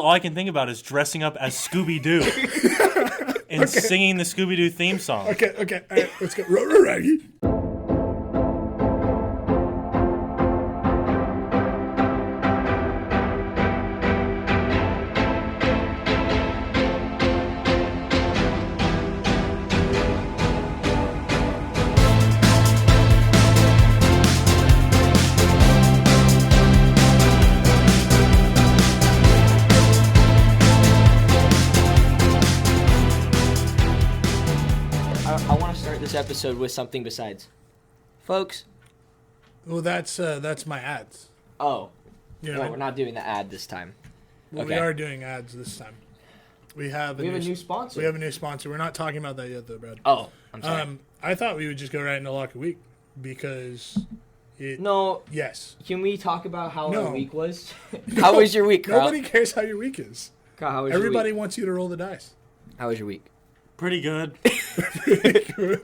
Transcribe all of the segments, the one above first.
all I can think about is dressing up as Scooby-Doo and singing the Scooby-Doo theme song. Okay. All right, let's go. Raggy. Episode with something besides, folks. Well, that's my ads. Oh, you know no, what? We're not doing the ad this time. Well, okay. We are doing ads this time. We have a new sponsor. We have a new sponsor. We're not talking about that yet, though, Brad. Oh, I'm sorry. I thought we would just go right into Lock of the Week because No. Yes. Can we talk about how our week was? No, how was your week, Carl? Nobody cares how your week is. Carl, how was Everybody your week? wants you to roll the dice. How was your week? Pretty good. Pretty good.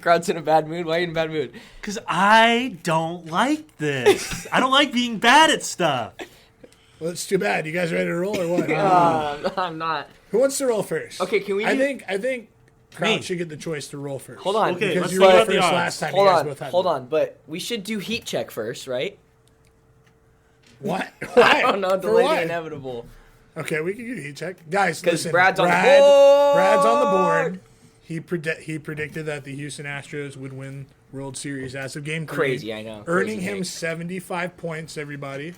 Crowd's in a bad mood. Why are you in a bad mood? Because I don't like this. I don't like being bad at stuff. Well, it's too bad. You guys ready to roll or what? I'm not. Who wants to roll first? Okay, can we? I think Crowd should get the choice to roll first. Hold on. Okay, because let's you see rolled what the first odds. last time. You guys both had Hold on. But we should do heat check first, right? What? Why? I don't know. For Delay what? the inevitable. Okay, we can do heat check. Guys, listen. Brad's on the board. Brad's on the board. He predicted that the Houston Astros would win World Series as of Game 3. Crazy, I know. Earning Crazy him take. 75 points, everybody.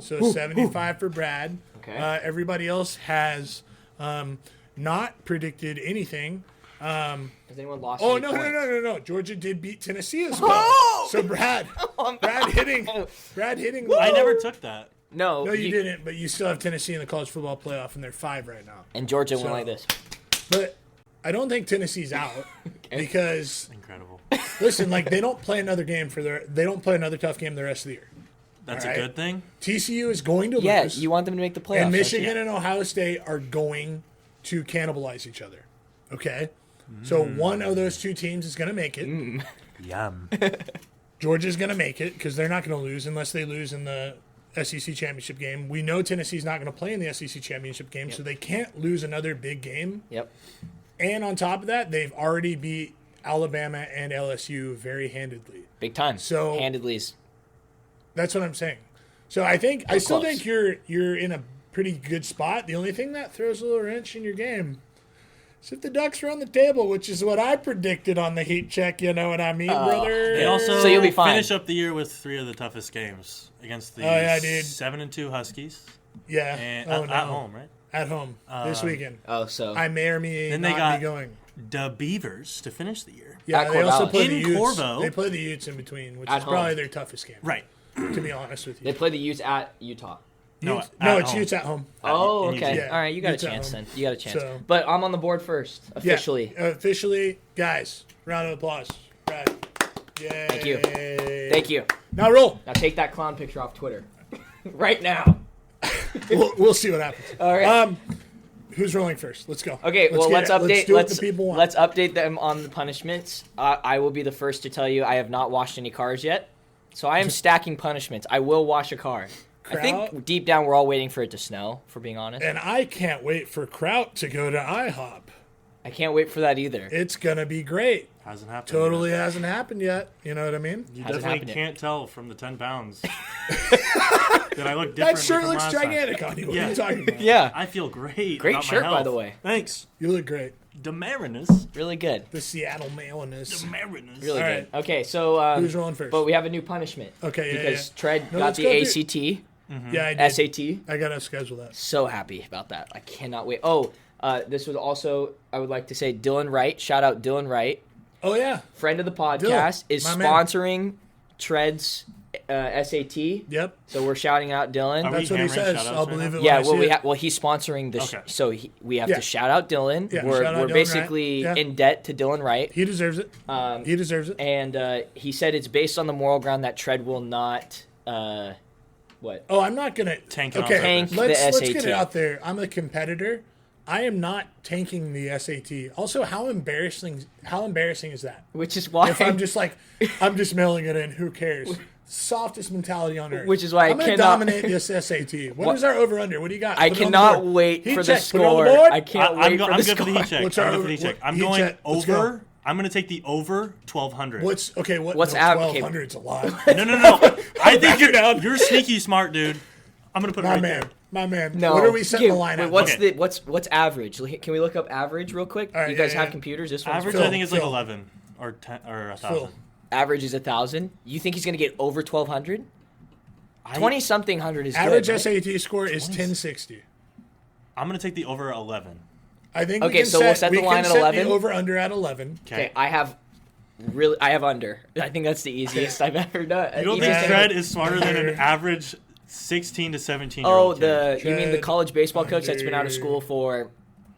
So 75 for Brad. Okay. Everybody else has not predicted anything. Has anyone lost? Oh, any no. points? Georgia did beat Tennessee as well. So Brad hitting. I never took that. No. No, you didn't, but you still have Tennessee in the college football playoff, and they're 5 right now. And Georgia went like this. But I don't think Tennessee's out because Incredible. listen, like they don't play another tough game the rest of the year. That's All a right? good thing. TCU is going to Yeah, lose. you want them to make the playoffs. And don't Michigan you? and Ohio State are going to cannibalize each other. Okay? So one of those two teams is going to make it. Yum. Georgia's going to make it because they're not going to lose unless they lose in the SEC championship game. We know Tennessee's not going to play in the SEC championship game, so they can't lose another big game. Yep. And on top of that, they've already beat Alabama and LSU very handedly. Big time. So- handedly is. That's what I'm saying. So I still think you're in a pretty good spot. The only thing that throws a little wrench in your game is if the Ducks are on the table, which is what I predicted on the heat check. You know what I mean, brother? They also So you'll be fine. finish up the year with 3 of the toughest games against the 7-2 Huskies. Yeah. And Oh, at home, right? At home this weekend. Oh, so. I may or may Then not they got be going. the Beavers to finish the year. Yeah, At they also Corvallis. play In the Utes. Corvo. They play the Utes in between, which At is home. probably their toughest game. Right. To be honest with They you. play the Utes at Utah. No, Utes, at it's home. Utes at home. Oh, in okay. Eugene. All right, you got Utes a at chance home. then. You got a chance. So- But I'm on the board first, officially. Yeah, officially, guys, round of applause. Brad. Yay. Thank you. Thank you. Now roll. Now take that clown picture off Twitter. Right now. We'll see what happens. All right. Who's rolling first? Let's go. Okay, well, let's update. Let's do what the people want. Let's update them on the punishments. I will be the first to tell you I have not washed any cars yet, so I am stacking punishments. I will wash a car. I think deep down we're all waiting for it to snow. For being honest, And I can't wait for Kraut to go to IHOP. I can't wait for that either. It's gonna be great. Hasn't happened. Totally yet. hasn't happened yet. You know what I mean? You Hasn't definitely happened yet. can't tell from the 10 pounds. That I look different. That shirt looks gigantic on you. What are you talking about? Yeah, I feel great. Great about shirt, my by health. the way. Thanks. You look great. Demarinus. really good, The Seattle Mariners. Demarinus. really All good. right. Okay, so Who's rolling first? but we have a new punishment. Okay, yeah, because yeah. Tread No, got let's the go through- ACT, Yeah, I did. SAT. I gotta schedule that. So happy about that. I cannot wait. Oh, this was also, I would like to say, Dylan Wright. Shout out Dylan Wright. Oh yeah. Friend of the podcast, is my man. sponsoring Tread's SAT. Yep. So we're shouting out Dylan. Are we That's what he hammering says. shout-outs I'll right believe now? it. Yeah, when I see it. well, he's sponsoring this, Okay. so we have Yeah. to shout out Dylan. Yeah, we're shout out we're Dylan basically Wright. Yeah. in debt to Dylan Wright. He deserves it. He deserves it. And he said it's based on the moral ground that Tread will not, what? Oh, I'm not gonna Tank it on Okay, Tank the let's get SAT. it out there. I'm a competitor. I am not tanking the SAT. Also, how embarrassing is that? Which is why If I'm just mailing it in, who cares? softest mentality on earth. Which is why I'm going to dominate this SAT. What is our over-under? What do you got? I cannot wait for the score. I can't wait for the score. I'm good for the heat check. What's I'm our good for the heat check. I'm going over. I'm going to take the over 1,200. What's 1,200 is a lot. No. I think you're sneaky smart, dude. I'm going to put it right there. My man. No. What are we setting the line at? What's average? Can we look up average real quick? Right, you guys have computers? This one's average, Phil, I think, is like 11 or 10 or 1,000. Average is 1,000. You think he's going to get over 1,200? 20-something hundred is average good. Average SAT score is 1060. I'm going to take the over 11. I think we'll set the line at 11. The over-under at 11. Okay, I have under. I think that's the easiest I've ever done. You don't think Tread is smarter than an average 16 to 17-year-old kid? You mean the college baseball coach that's been out of school for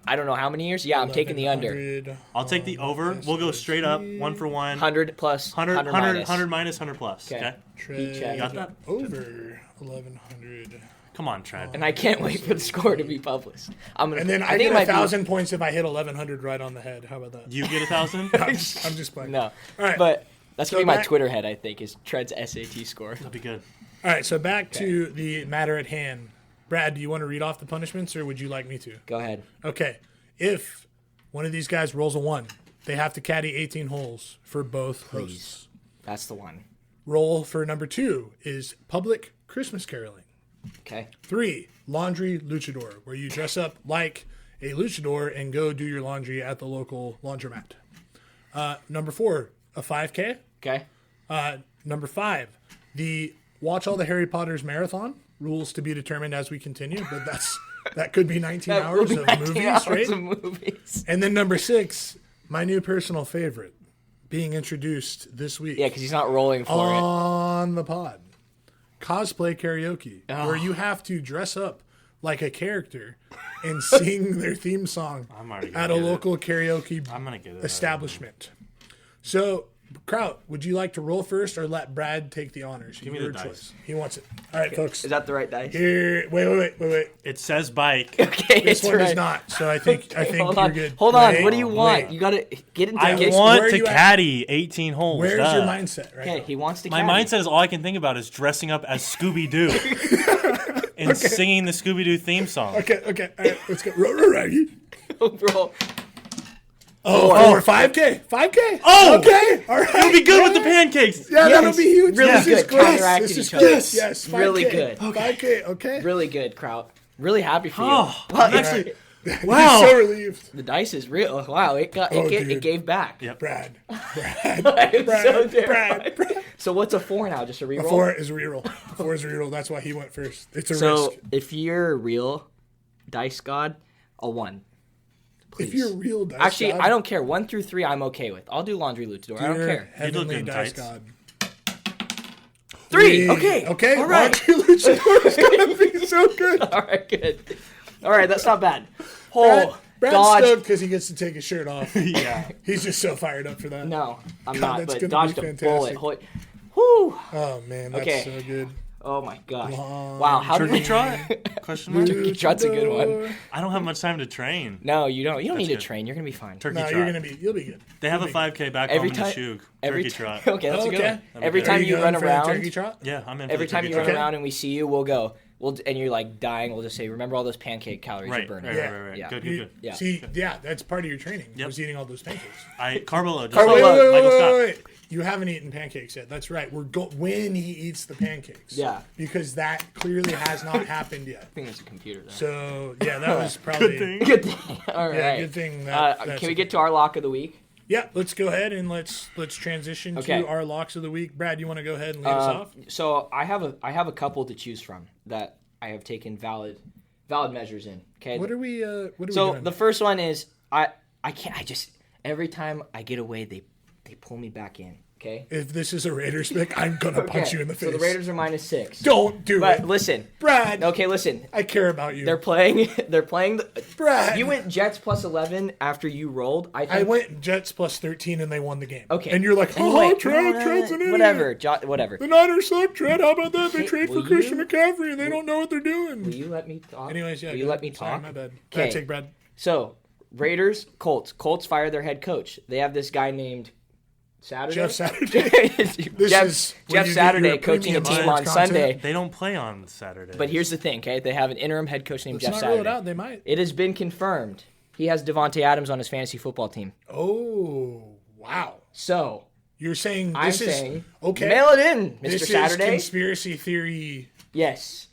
I don't know how many years? Yeah, I'm taking the under. I'll take the over. We'll go straight up, 1 for 1. 100 plus, 100 minus. 100 minus, 100 plus. Okay. Tread got that? Over 1,100. Come on, Tread. And I can't wait for the score to be published. And then I get 1,000 points if I hit 1,100 right on the head. How about that? You get 1,000? I'm just playing. No. All right. But that's going to be my Twitter head, I think, is Tread's SAT score. That'd be good. All right, so back to the matter at hand. Brad, do you want to read off the punishments, or would you like me to? Go ahead. Okay. If one of these guys rolls a 1, they have to caddy 18 holes for both hosts. That's the one. Roll for number 2 is public Christmas caroling. Okay. 3, laundry luchador, where you dress up like a luchador and go do your laundry at the local laundromat. Number 4, a 5K. Okay. Number 5, the Watch All the Harry Potters marathon. Rules to be determined as we continue, but that could be 19 hours of movies. And then number 6, my new personal favorite, being introduced this week. Yeah, because he's not rolling for it. On the pod. Cosplay karaoke, where you have to dress up like a character and sing their theme song at a local karaoke establishment. So, Kraut, would you like to roll first or let Brad take the honors? Give me the dice. He wants it. All right, folks. Is that the right dice? Here, wait. It says bike. Okay, This one right. does not. So I think Hold you're on. good. Hold on. What do you want? You got to get into I want to caddy 18 holes. Where's your mindset? Right. Okay, he wants to My caddy. mindset is all I can think about is dressing up as Scooby-Doo and singing the Scooby-Doo theme song. Okay. All right, let's go. Roll. Bro. 5K. 5K. Oh! Okay. All right. It'll be good with the pancakes. Yeah, that'll be huge. Really This good. is great. Counteracting This is each other. good. Yes. 5K. Really good. 5K. Okay. Really good, Kraut. Really happy for you. Oh, Well, I'm actually... He's Wow. so relieved. the dice is real. Wow, it gave back. Yep. Brad. I'm so terrified. Brad. So what's a 4 now? Just a reroll? 4 is a reroll. That's why he went first. It's a So risk. if you're a real dice god, a 1. Please. If you're a real dice Actually, god, I don't care. 1 through 3, I'm okay with. I'll do laundry luchador. I don't you're care. Heavenly good in dice tights. god. 3. Okay. Okay. All right. Luchador is gonna be so good. All right. Good. All right. That's not bad. Oh, Brad's dodge. stoked because he gets to take his shirt off. Yeah. He's just so fired up for that. No, I'm God, not. that's But gonna dodged be a fantastic. bullet. Whew. Oh man, that's Okay. so good. Oh my gosh. Wow. How did Turkey we trot? Question mark? Turkey trot's a good one. I don't have much time to train. No, you don't. You don't need to good. train. You're gonna be fine. Turkey No, trot. you'll be good. They have a 5K back Every home in time- the Shug. Every Turkey time. trot. Okay, that's a good Okay. one. Every good. time Are you going run for the around, turkey trot? Yeah, I'm in for every the time turkey you run trot. around and we see you, we'll go. And you're like dying. We'll just say, remember all those pancake calories you're burning. Right. Yeah. Good. Yeah. See, yeah, that's part of your training. Yep. Was eating all those pancakes. Carbo just Carbo like load. Michael Scott. Wait. You haven't eaten pancakes yet. That's right. When he eats the pancakes. Yeah. Because that clearly has not happened yet. I think it's a computer. Though. So yeah, that was probably Good thing. All right. Yeah, good thing. That's Can we get to our lock of the week? Yeah, let's go ahead and let's transition Okay. to our locks of the week. Brad, you want to go ahead and lead us off? So I have a couple to choose from that I have taken valid measures in. Okay. What are we So doing? the first one is I just every time I get away they pull me back in. Okay. If this is a Raiders pick, I'm gonna punch you in the face. So the Raiders are -6. Don't do But it, listen, Brad. Okay, listen. I care about you. They're playing. Brad. You went Jets +11 after you rolled. I went Jets +13 and they won the game. Okay. And you're like, Anyway, Tread's an idiot. Whatever. The Niners suck, Tread. How about that? They trade for will Christian you- McCaffrey and they don't know what they're doing. Will you let me talk? Anyways, yeah. Will you let me Sorry, talk? my bad. Okay. Take Brad. So Raiders, Colts. Colts fire their head coach. They have this guy named Saturday. Jeff Saturday. Jeff Saturday coaching a team on Sunday. They don't play on Saturday. But here's the thing, okay? They have an interim head coach named Jeff Let's not Saturday. rule it out. They might. It has been confirmed. He has Devontae Adams on his fantasy football team. Oh, wow. So You're saying I'm this is saying, okay? mail it in, Mr. This Saturday. is conspiracy theory. Yes,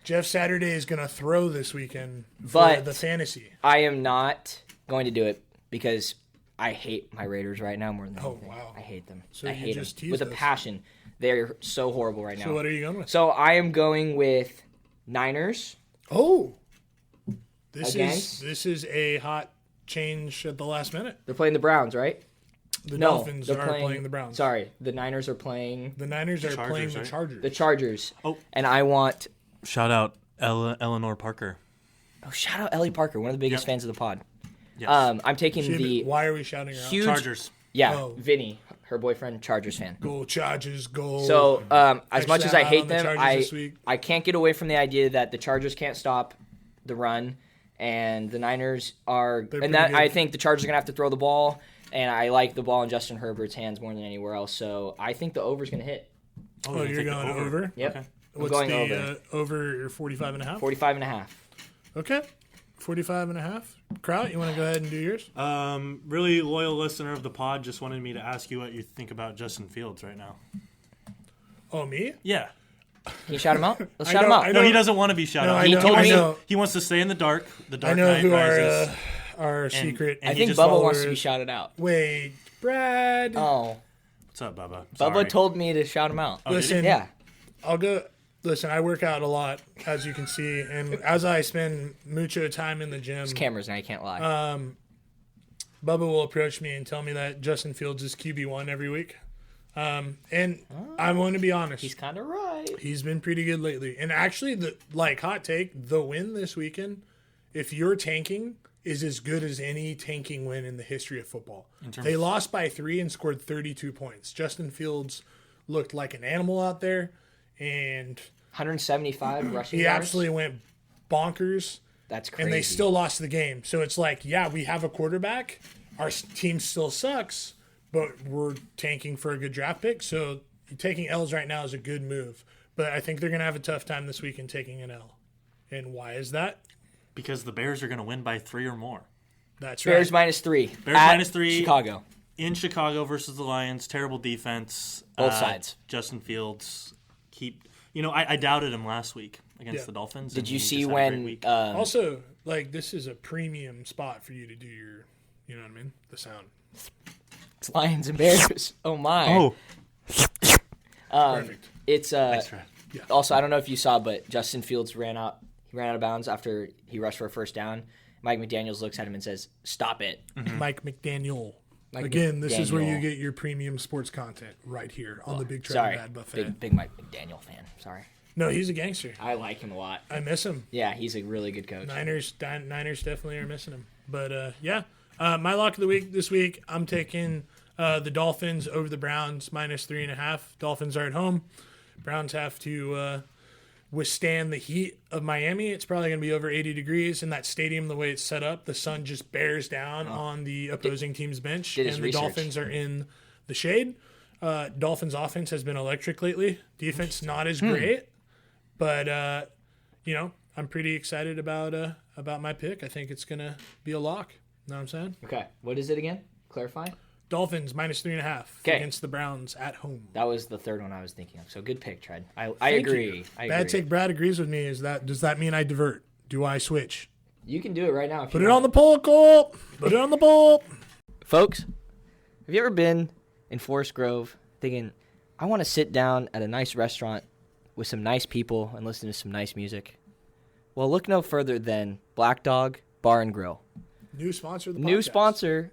Jeff Saturday is going to throw this weekend for But- the fantasy. I am not going to do it because I hate my Raiders right now more than anything. wow. I hate them. So I you hate them just teased with a us. passion. They're so horrible right now. So what are you going with? So I am going with Niners. Oh, this Against? is a hot change at the last minute. They're playing the Browns, right? The No, Dolphins they're are playing the Browns. Sorry, the Niners are playing The Niners are Chargers, playing the right? Chargers. the Chargers. Oh. And I want Shout out Eleanor Parker. shout out Ellie Parker, one of the biggest Yep. fans of the pod. Yes. I'm taking Why are we shouting her out? huge Chargers. Yeah, Oh. Vinny, her boyfriend, Chargers fan. Go Chargers, go. So, as much as I Shout out hate on the them, Chargers this week. I can't get away from the idea that the Chargers can't stop the run, and the Niners are, They're and pretty that good. I think the Chargers are gonna have to throw the ball, and I like the ball in Justin Herbert's hands more than anywhere else. So I think the over's gonna hit. Oh, you're going over? Yep, Okay. I'm What's going the over. over 45.5? 45.5. Okay. 45.5. Kraut, you want to go ahead and do yours? Really loyal listener of the pod just wanted me to ask you what you think about Justin Fields right now. Oh, me? Yeah. Can you shout him out? Let's I shout him know- out. I No, know- he doesn't want to be shouted No, out. I He know, told I me- know. He wants to stay in the dark. The I dark know night who rises. our secret. and I he think just Bubba wants to be followers- shouted out. Wait, Brad. Oh, What's up, Bubba? Bubba Sorry. told me to shout him out. Oh, did he? Listen, Yeah. I'll go. Listen, I work out a lot, as you can see, and as I spend mucho time in the gym, There's cameras now, you can't lie. Bubba will approach me and tell me that Justin Fields is QB1 every week. And I'm going to be honest. He's kind of right. He's been pretty good lately. And actually, hot take, the win this weekend, if you're tanking, is as good as any tanking win in the history of football. They lost by 3 and scored 32 points. Justin Fields looked like an animal out there, and 175 rushing he yards. absolutely went bonkers. That's crazy. And they still lost the game. So it's like, yeah, we have a quarterback. Our team still sucks, but we're tanking for a good draft pick. So taking L's right now is a good move. But I think they're going to have a tough time this week in taking an L. And why is that? Because the Bears are going to win by 3 or more. That's Bears right. -3. Bears at -3. Chicago. In Chicago versus the Lions, terrible defense. Both sides. Justin Fields I doubted him last week against Yeah. the Dolphins. Did and you he see just had a great when week. Also, this is a premium spot for you to do your, you know what I mean? The sound. it's Lions and Bears? Oh my. Perfect. It's Thanks, Fred. also I don't know if you saw, but Justin Fields ran out of bounds after he rushed for a first down. Mike McDaniels looks at him and says, "Stop it." Mike McDaniel. Mike Again, this is where you McDaniel. get your premium sports content right here on the Big Trevor Sorry, Bad Buffet. big Mike McDaniel fan. Sorry, No, he's a gangster. I like him a lot. I miss him. Yeah, he's a really good coach. Niners definitely are missing him. But my lock of the week this week, I'm taking the Dolphins over the Browns -3.5. Dolphins are at home. Browns have to withstand the heat of Miami. It's probably going to be over 80 degrees in that stadium. The way it's set up, the sun just bears down on the opposing team's bench, did his and the research. Dolphins are in the shade. Dolphins offense has been electric lately. Defense not as great, but I'm pretty excited about my pick. I think it's gonna be a lock. Know what I'm saying? Okay, what is it again? Clarify. Dolphins -3.5 Okay. against the Browns at home. That was the third one I was thinking of. So good pick, Tred. I Thank agree. you. I Bad agree. take. Brad agrees with me. Does that mean I divert? Do I switch? You can do it right now. If Put you it want. on the poll, Cole. Put it on the poll. Folks, have you ever been in Forest Grove thinking, I want to sit down at a nice restaurant with some nice people and listen to some nice music? Well, look no further than Black Dog Bar and Grill. New sponsor of the podcast. New sponsor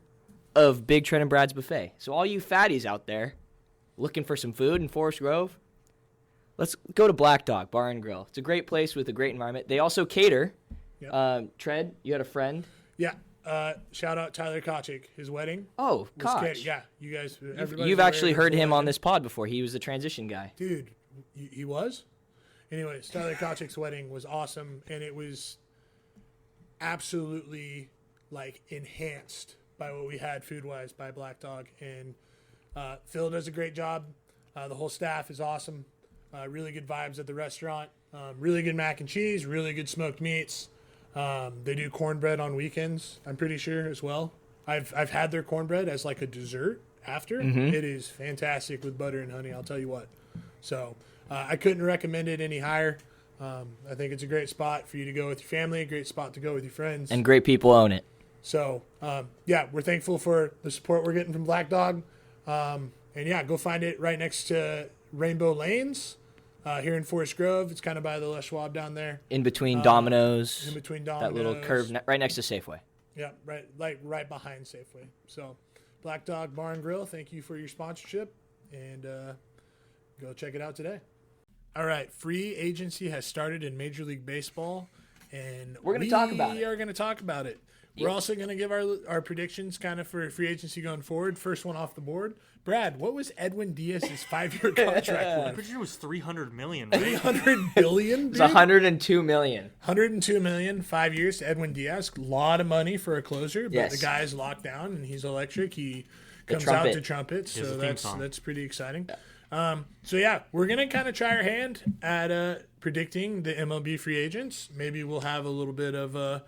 of Big Trent and Brad's Buffet. So all you fatties out there looking for some food in Forest Grove, let's go to Black Dog Bar and Grill. It's a great place with a great environment. They also cater. Yep. Tred, you had a friend. Yeah. Shout out Tyler Kochik. His wedding. Oh, was Koch. catered. Yeah. You guys. everybody's You've aware actually of his heard him on legend. this pod before. He was the transition guy. Dude, he was? Anyways, Tyler Kochik's wedding was awesome, and it was absolutely, enhanced by what we had food-wise by Black Dog. And Phil does a great job. The whole staff is awesome. Really good vibes at the restaurant. Really good mac and cheese. Really good smoked meats. They do cornbread on weekends, I'm pretty sure, as well. I've had their cornbread as like a dessert after. It is fantastic with butter and honey, I'll tell you what. So I couldn't recommend it any higher. I think it's a great spot for you to go with your family, a great spot to go with your friends. And great people own it. So, yeah, we're thankful for the support we're getting from Black Dog. And, yeah, go find it right next to Rainbow Lanes here in Forest Grove. It's kind of by the Les Schwab down there. In between Domino's. In between Domino's. That little curve right next to Safeway. Yeah, right behind Safeway. So, Black Dog Bar and Grill, thank you for your sponsorship. And go check it out today. All right, free agency has started in Major League Baseball, and we're going to talk about it. We are going to talk about it. We're also going to give our predictions kind of for free agency going forward. First one off the board. Brad, what was Edwin Diaz's 5-year contract worth? I'm pretty sure it was $300 million. Right? $300 billion? It's $102 million. $102 million, 5 years to Edwin Diaz. A lot of money for a closer, but yes. The guy's locked down and he's electric. He comes out to trumpet, so that's pretty exciting. Yeah. So yeah, we're gonna kind of try our hand at predicting the MLB free agents. Maybe we'll have a little bit of a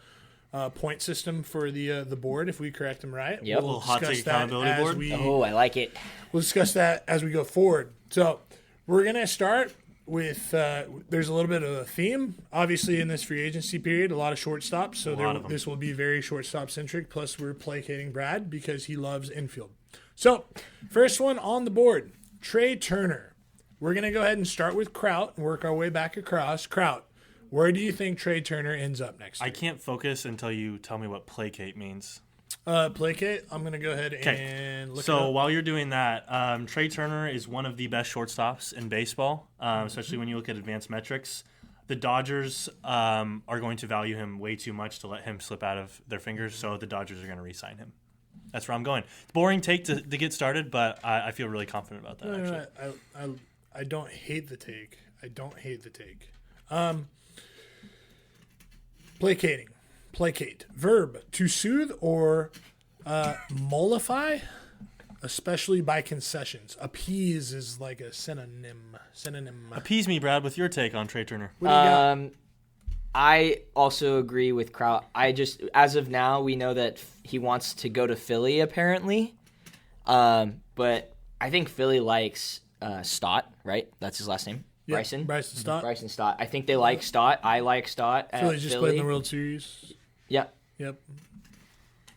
point system for the board if we correct them right. Yep. We'll hot take accountability board. I like it. We'll discuss that as we go forward. So we're gonna start with there's a little bit of a theme. Obviously, in this free agency period, a lot of shortstops. So this will be very shortstop centric. Plus, we're placating Brad because he loves infield. So first one on the board. Trey Turner. We're going to go ahead and start with Kraut and work our way back across. Kraut, where do you think Trey Turner ends up next year? I can't focus until you tell me what placate means. Placate, I'm going to go ahead and look it up. So while you're doing that, Trey Turner is one of the best shortstops in baseball, especially when you look at advanced metrics. The Dodgers are going to value him way too much to let him slip out of their fingers, so the Dodgers are going to re-sign him. That's where I'm going. It's boring take to get started, but I feel really confident about that. Actually. I don't hate the take. Placating. Placate. Verb, to soothe or mollify, especially by concessions. Appease is like a synonym. Appease me, Brad, with your take on Trey Turner. What do you got? I also agree with Kraut. As of now, we know that he wants to go to Philly, apparently. But I think Philly likes Stott, right? That's his last name? Yep. Bryson Stott. Bryson Stott. I think they like Stott. I like Stott at Philly just Philly. played in the World Series. Yep.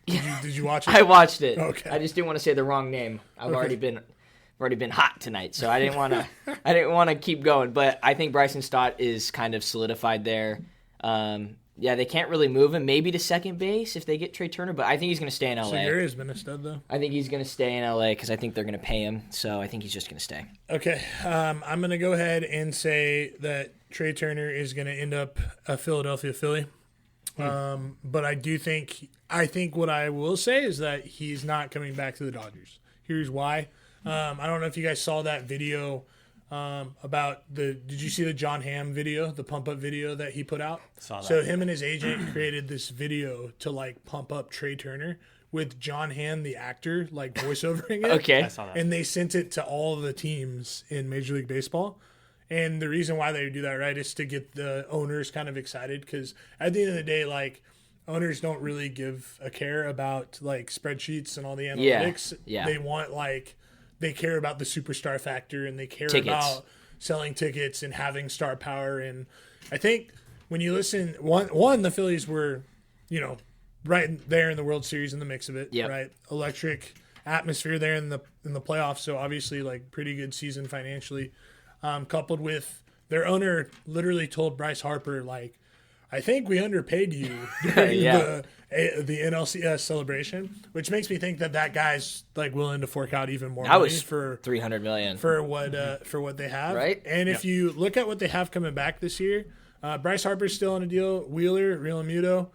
Did you watch it? I watched it. Okay. I just didn't want to say the wrong name. I've already been hot tonight, so I didn't want to keep going. But I think Bryson Stott is kind of solidified there. They can't really move him. Maybe to second base if they get Trey Turner, but I think he's going to stay in LA. Segura's been a stud, though. I think he's going to stay in LA because I think they're going to pay him. So I think he's just going to stay. Okay, I'm going to go ahead and say that Trey Turner is going to end up a Philadelphia Philly. But I think what I will say is that he's not coming back to the Dodgers. Here's why. I don't know if you guys saw that video. Did you see the John Hamm video, the pump up video that he put out? Saw that. So him and his agent created this video to like pump up Trey Turner with John Hamm, the actor, like voiceovering it. Okay. I saw that. And they sent it to all of the teams in Major League Baseball. And the reason why they do that, right, is to get the owners kind of excited because at the end of the day, like, owners don't really give a care about like spreadsheets and all the analytics. Yeah. They want like they care about the superstar factor and they care about selling tickets and having star power. And I think when you listen, one the Phillies were, right there in the World Series in the mix of it, right? Electric atmosphere there in the playoffs. So obviously like pretty good season financially, coupled with their owner literally told Bryce Harper, like, I think we underpaid you during the NLCS celebration, which makes me think that guy's like willing to fork out even more money for $300 million for what they have. Right. And if you look at what they have coming back this year, Bryce Harper's still on a deal. Wheeler, Realmuto,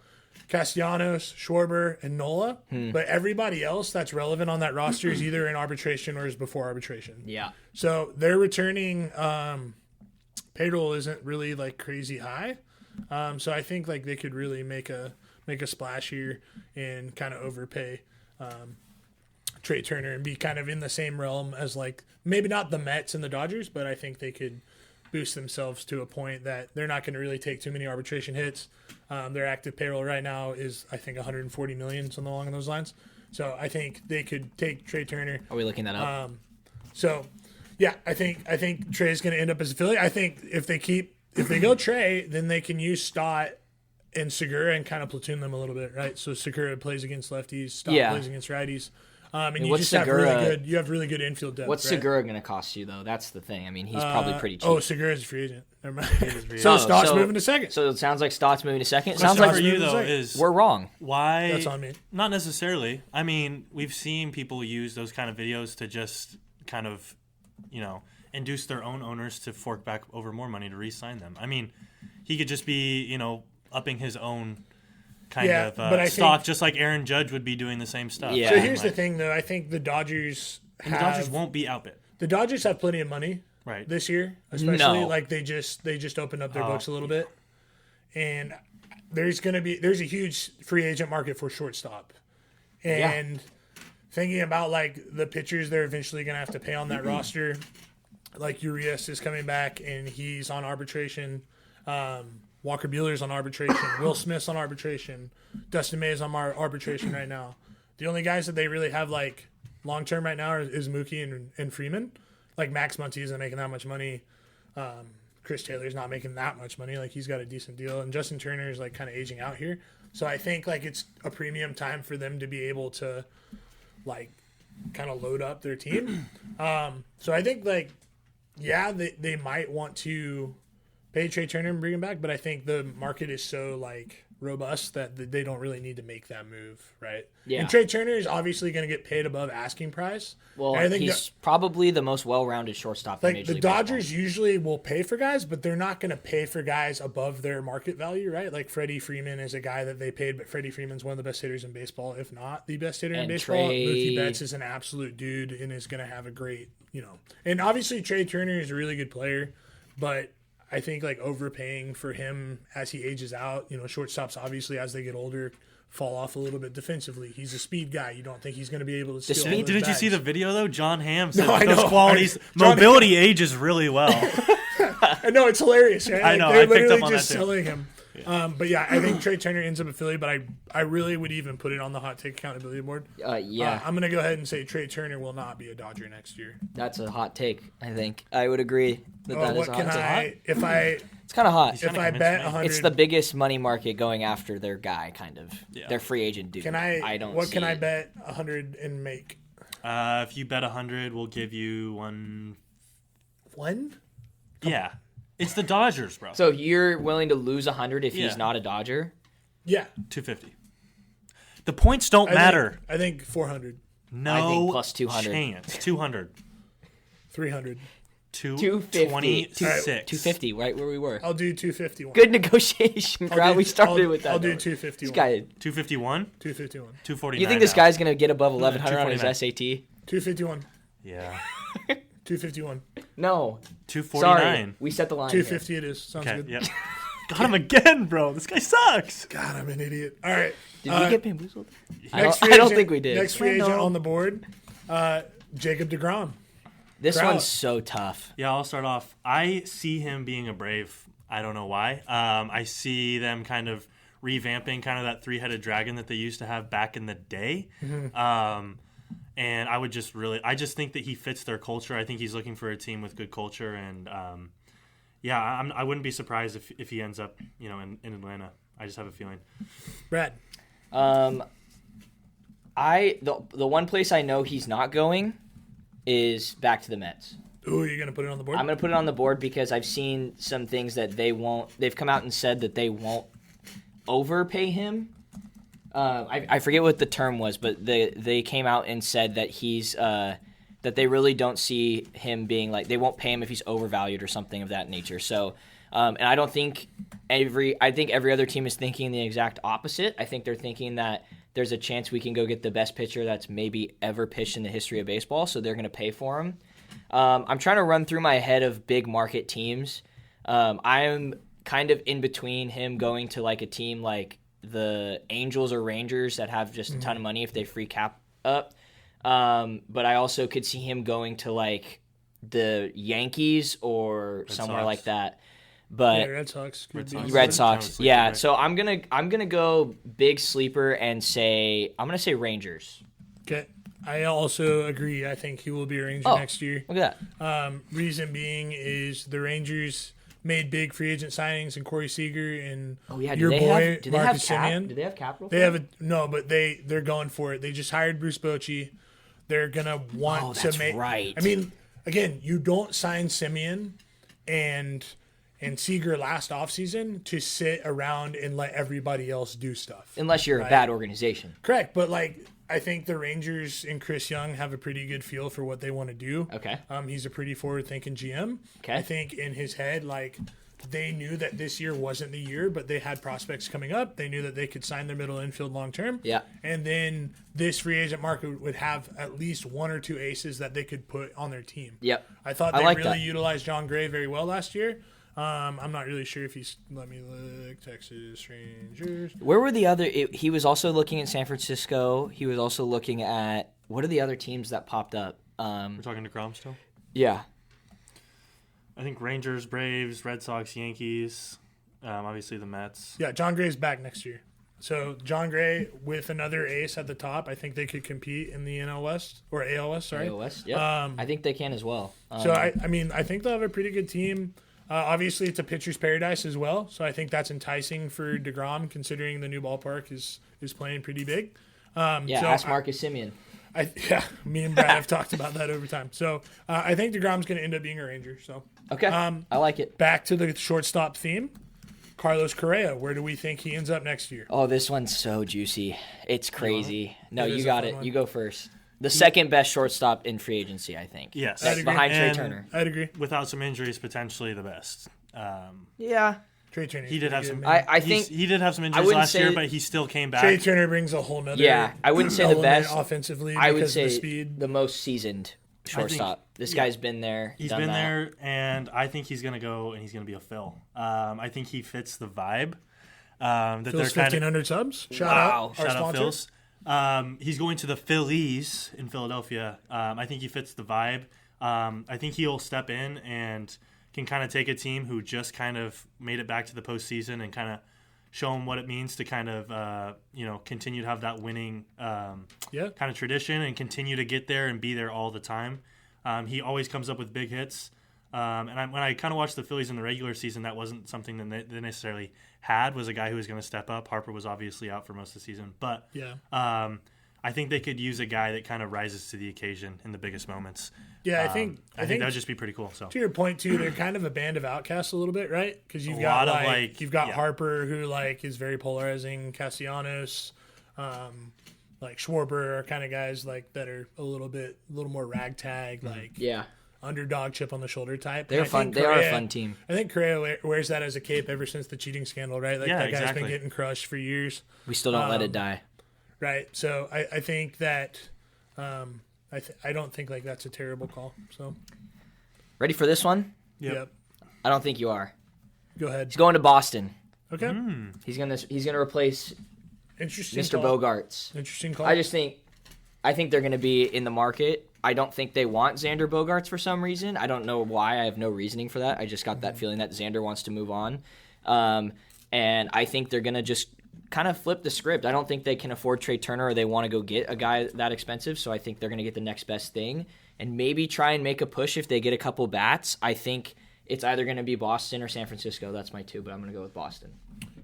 Castellanos, Schwarber, and Nola. But everybody else that's relevant on that roster is either in arbitration or is before arbitration. Yeah. So their returning payroll isn't really like crazy high. So I think like they could really make a splash here and kind of overpay Trey Turner and be kind of in the same realm as like maybe not the Mets and the Dodgers, but I think they could boost themselves to a point that they're not going to really take too many arbitration hits. Their active payroll right now is I think 140 million, something along those lines. So I think they could take Trey Turner. Are we looking that up? So yeah, I think Trey's going to end up as a Philly. I think if they go Trey, then they can use Stott and Segura and kind of platoon them a little bit, right? So Segura plays against lefties, Stott plays against righties. And you just Segura, have really good infield depth. What's right? Segura going to cost you, though? That's the thing. I mean, he's probably pretty cheap. Oh, Segura's a free agent. Never mind. So Stott's moving to second. So it sounds like Stott's moving to second. Sounds like for you, though, is we're wrong. Why? That's on me. Not necessarily. I mean, we've seen people use those kind of videos to just kind of, induce their own owners to fork back over more money to re-sign them. I mean, he could just be, upping his own kind of stock, just like Aaron Judge would be doing the same stuff. Yeah. So here's the thing, though. I think the Dodgers won't be outbid. The Dodgers have plenty of money this year, especially like they just opened up their books a little bit, and there's a huge free agent market for shortstop, and thinking about like the pitchers they're eventually going to have to pay on that roster, like Urias is coming back and he's on arbitration. Walker Buehler's on arbitration. Will Smith's on arbitration. Dustin May is on arbitration right now. The only guys that they really have like long term right now is Mookie and Freeman. Like Max Muncy isn't making that much money. Chris Taylor's not making that much money. Like he's got a decent deal, and Justin Turner is like kind of aging out here. So I think like it's a premium time for them to be able to like kind of load up their team. So I think like they might want to pay Trey Turner and bring him back, but I think the market is so like robust that they don't really need to make that move, right? Yeah. And Trey Turner is obviously going to get paid above asking price. Well, I think he's probably the most well-rounded shortstop in like Major the League Dodgers Baseball. usually will pay for guys, but they're not going to pay for guys above their market value, right? Like Freddie Freeman is a guy that they paid, but Freddie Freeman's one of the best hitters in baseball, if not the best hitter in baseball. Mookie Betts is an absolute dude and is going to have a great, and obviously Trey Turner is a really good player, but I think like overpaying for him as he ages out, shortstops obviously as they get older fall off a little bit defensively. He's a speed guy. You don't think he's going to be able to steal all those Didn't you bags. see the video though? John Hamm said I those know. qualities, mobility ages really well. I know it's hilarious, right? I know. They're I picked literally up on just that too. selling him. But yeah, I think Trey Turner ends up at Philly, but I really would even put it on the hot take accountability board. Yeah. I'm going to go ahead and say Trey Turner will not be a Dodger next year. That's a hot take, I think. I would agree that is a hot take. It's kind of hot. If I bet 100, It's the biggest money market going after their guy, kind of. Yeah. Their free agent dude. can I I bet 100 and make? If you bet 100, we'll give you one. One? Yeah. It's the Dodgers, bro. So you're willing to lose 100 if he's not a Dodger? Yeah. 250. The points don't matter. I think 400. No I think plus 200. chance. 200. 300. 250. 26. 250, right where we were. I'll do 251. Good negotiation, crowd. We started with that. I'll do number. 251. This guy, 251? 251. 249. you think this now. guy's going to get above 1,100 on his 249. SAT? 251. Yeah. 251. No. 249. Sorry. We set the line. 250 it is. Sounds Okay, good. yep. Got him again, bro. This guy sucks. God, I'm an idiot. All right. Did we get bamboozled? I Next don't, free I don't agent- think we did. Next free agent on the board, Jacob DeGrom. This Crowd. one's so tough. Yeah, I'll start off. I see him being a Brave. I don't know why. I see them kind of revamping kind of that three-headed dragon that they used to have back in the day. And I just think that he fits their culture. I think he's looking for a team with good culture. And, I wouldn't be surprised if he ends up, in Atlanta. I just have a feeling. Brad. The one place I know he's not going is back to the Mets. Ooh, you're going to put it on the board? I'm going to put it on the board because I've seen some things that they've come out and said that they won't overpay him. I forget what the term was, but they came out and said that he's that they really don't see him being like, they won't pay him if he's overvalued or something of that nature. So, and I don't think every other team is thinking the exact opposite. I think they're thinking that there's a chance we can go get the best pitcher that's maybe ever pitched in the history of baseball, so they're going to pay for him. I'm trying to run through my head of big market teams. I'm kind of in between him going to like a team like the Angels or Rangers that have just a ton of money if they free cap up. but I also could see him going to like the Yankees or Red somewhere Sox. like that. But Red Sox. Could be. Red Sox, Sleeper, yeah. right? So I'm gonna go big sleeper and say I'm gonna say Rangers. Okay. I also agree. I think he will be a Ranger next year. Look at that. Reason being is the Rangers made big free agent signings in Corey Seager and your boy Marcus Semien. Do they have capital? They have but they're going for it. They just hired Bruce Bochy. They're gonna want to make. Right. I mean, again, you don't sign Semien and Seager last offseason to sit around and let everybody else do stuff. Unless you're a bad organization. Correct, but like I think the Rangers and Chris Young have a pretty good feel for what they want to do. Okay. He's a pretty forward-thinking GM. Okay. I think in his head, like they knew that this year wasn't the year, but they had prospects coming up. They knew that they could sign their middle infield long term. Yeah. And then this free agent market would have at least one or two aces that they could put on their team. Yep. I thought I they like really that. utilized John Gray very well last year. I'm not really sure if he's. Let me look. Texas Rangers. Where were the other? He was also looking at San Francisco. He was also looking at what are the other teams that popped up? We're talking to Grom still. Yeah. I think Rangers, Braves, Red Sox, Yankees, obviously the Mets. Yeah, John Gray's back next year. So John Gray with another ace at the top, I think they could compete in the NL West or AL West. Sorry. AL West. Yeah. I think they can as well. So I mean, I think they'll have a pretty good team. Obviously, it's a pitcher's paradise as well, so I think that's enticing for DeGrom, considering the new ballpark is playing pretty big. Ask Marcus Semien. Me and Brad have talked about that over time. So I think DeGrom's going to end up being a Ranger. So Okay. I like it. back to the shortstop theme, Carlos Correa. Where do we think he ends up next year? Oh, this one's so juicy. It's crazy. No, It is you a got fun it. one. You go first. The second best shortstop in free agency, I think. Yes. I'd agree. Behind Trey And Turner. I'd agree. Without some injuries, potentially the best. Yeah. Trey Turner. He did have some. I think he did have some injuries wouldn't last year, say- but he still came back. Trey Turner brings a whole nother. Yeah, I wouldn't say the element best. offensively. I would because of say the speed. the most seasoned shortstop. This guy's been there. He's done been that. there, and I think he's going to go and he's going to be a Phil. I think he fits the vibe. That Phil's they're kind 1,500 subs. Shout Wow. out our Shout out sponsor. Phil's. He's going to the Phillies in Philadelphia. I think he fits the vibe. I think he'll step in and can kind of take a team who just kind of made it back to the postseason and kind of show them what it means to kind of continue to have that winning kind of tradition and continue to get there and be there all the time. He always comes up with big hits. When I kind of watched the Phillies in the regular season, that wasn't something that they necessarily had, was a guy who was going to step up. Harper was obviously out for most of the season. But I think they could use a guy that kind of rises to the occasion in the biggest moments. Yeah, I think that would just be pretty cool. So to your point too, they're kind of a band of outcasts a little bit, right? Because you've A got lot of, you've got Harper who is very polarizing, Castellanos, like Schwarber are kind of guys that are a little more ragtag, underdog chip on the shoulder type. They're fun. They are a fun team. I think Correa wears that as a cape ever since the cheating scandal, right? Like that guy's been getting crushed for years. We still don't let it die. Right. So I think that I don't think that's a terrible call. So Ready for this one? yep. I don't think you are. Go ahead. He's going to Boston. Okay. He's gonna replace Interesting. Mr. call. Bogarts. Interesting call. I think they're going to be in the market. I don't think they want Xander Bogaerts for some reason. I don't know why. I have no reasoning for that. I just got that feeling that Xander wants to move on. And I think they're going to just kind of flip the script. I don't think they can afford Trey Turner or they want to go get a guy that expensive. So I think they're going to get the next best thing and maybe try and make a push if they get a couple bats. I think it's either going to be Boston or San Francisco. That's my two, but I'm going to go with Boston.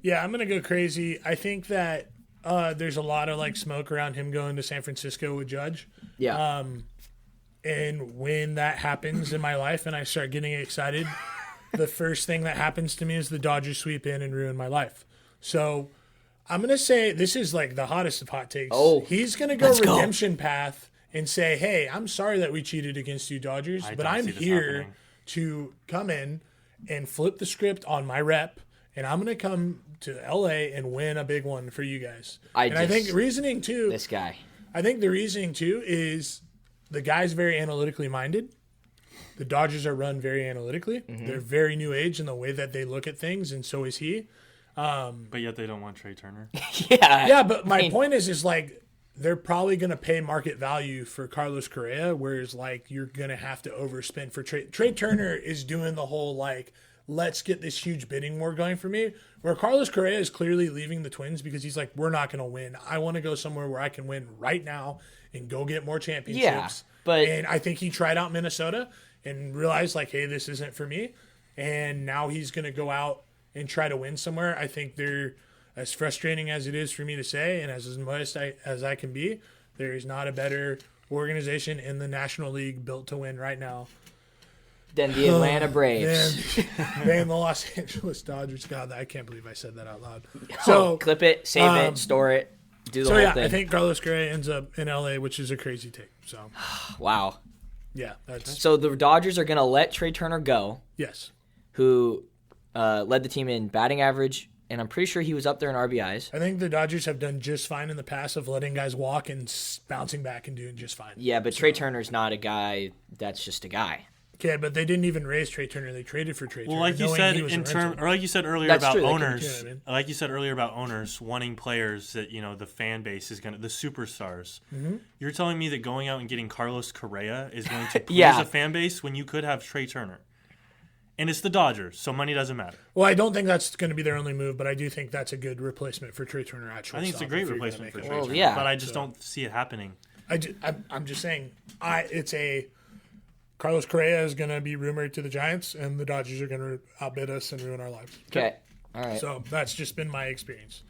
Yeah, I'm going to go crazy. I think that there's a lot of smoke around him going to San Francisco with Judge. Yeah. And when that happens in my life and I start getting excited, the first thing that happens to me is the Dodgers sweep in and ruin my life. So I'm going to say this is the hottest of hot takes. Oh, he's going to go redemption path and say, hey, I'm sorry that we cheated against you, Dodgers, but I'm here to come in and flip the script on my rep, and I'm going to come to LA and win a big one for you guys. I think reasoning too. This guy. I think the reasoning too is the guy's very analytically minded. The Dodgers are run very analytically. Mm-hmm. They're very new age in the way that they look at things, and so is he. But yet they don't want Trey Turner. Yeah. Yeah, but my point is they're probably going to pay market value for Carlos Correa, whereas like you're going to have to overspend for Trey. Trey Turner is doing the whole like, let's get this huge bidding war going for me, where Carlos Correa is clearly leaving the Twins because he's like, we're not going to win. I want to go somewhere where I can win right now and go get more championships. Yeah, but and I think he tried out Minnesota and realized like, hey, this isn't for me. And now he's going to go out and try to win somewhere. I think they're, as frustrating as it is for me to say, and as modest as I can be, there is not a better organization in the National League built to win right now than the Atlanta Braves. than the Los Angeles Dodgers. God, I can't believe I said that out loud. So clip it, save it, store it, do the whole thing. I think Carlos Correa ends up in LA, which is a crazy take. So wow. Yeah, that's so the Dodgers are going to let Trey Turner go. Yes. Who led the team in batting average, and I'm pretty sure he was up there in RBIs. I think the Dodgers have done just fine in the past of letting guys walk and bouncing back and doing just fine. Yeah, but Trey Turner's not a guy that's just a guy. Okay, but they didn't even raise Trey Turner. They traded for Trey Turner. Well, like you said like you said earlier about owners, like you said earlier about owners wanting players that the fan base is the superstars. Mm-hmm. You're telling me that going out and getting Carlos Correa is going to please a fan base when you could have Trey Turner. And it's the Dodgers, so money doesn't matter. Well, I don't think that's going to be their only move, but I do think that's a good replacement for Trey Turner at shortstop. I think it's a great replacement for Trey Turner, but I just don't see it happening. I'm just saying, Carlos Correa is going to be rumored to the Giants, and the Dodgers are going to outbid us and ruin our lives. Okay, all right. So that's just been my experience.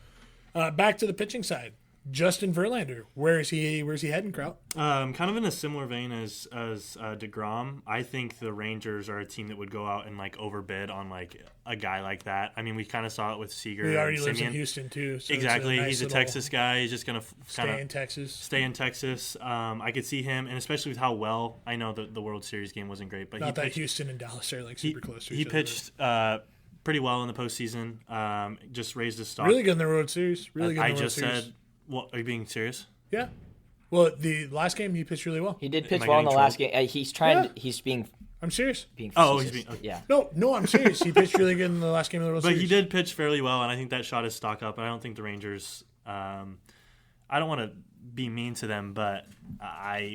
Back to the pitching side. Justin Verlander, where's he heading, Kraut? Kind of in a similar vein as DeGrom. I think the Rangers are a team that would go out and like overbid on like a guy like that. I mean, we kind of saw it with Seager. He already lives in Houston too. So exactly, he's a Texas guy. He's just gonna stay in Texas. Stay in Texas. I could see him, and especially with how well I know the World Series game wasn't great, but Houston and Dallas are like super close to each other. He pitched pretty well in the postseason. Just raised his stock. Really good in the World Series. Really good in the World Series. Said. Well, are you being serious? Yeah. Well, the last game he pitched really well. He did pitch well in the last game. He's trying. He's being. I'm serious. Being he's being. Okay. Yeah. No, I'm serious. He pitched really good in the last game of the World Series. But he did pitch fairly well, and I think that shot his stock up. And I don't think the Rangers. I don't want to be mean to them, but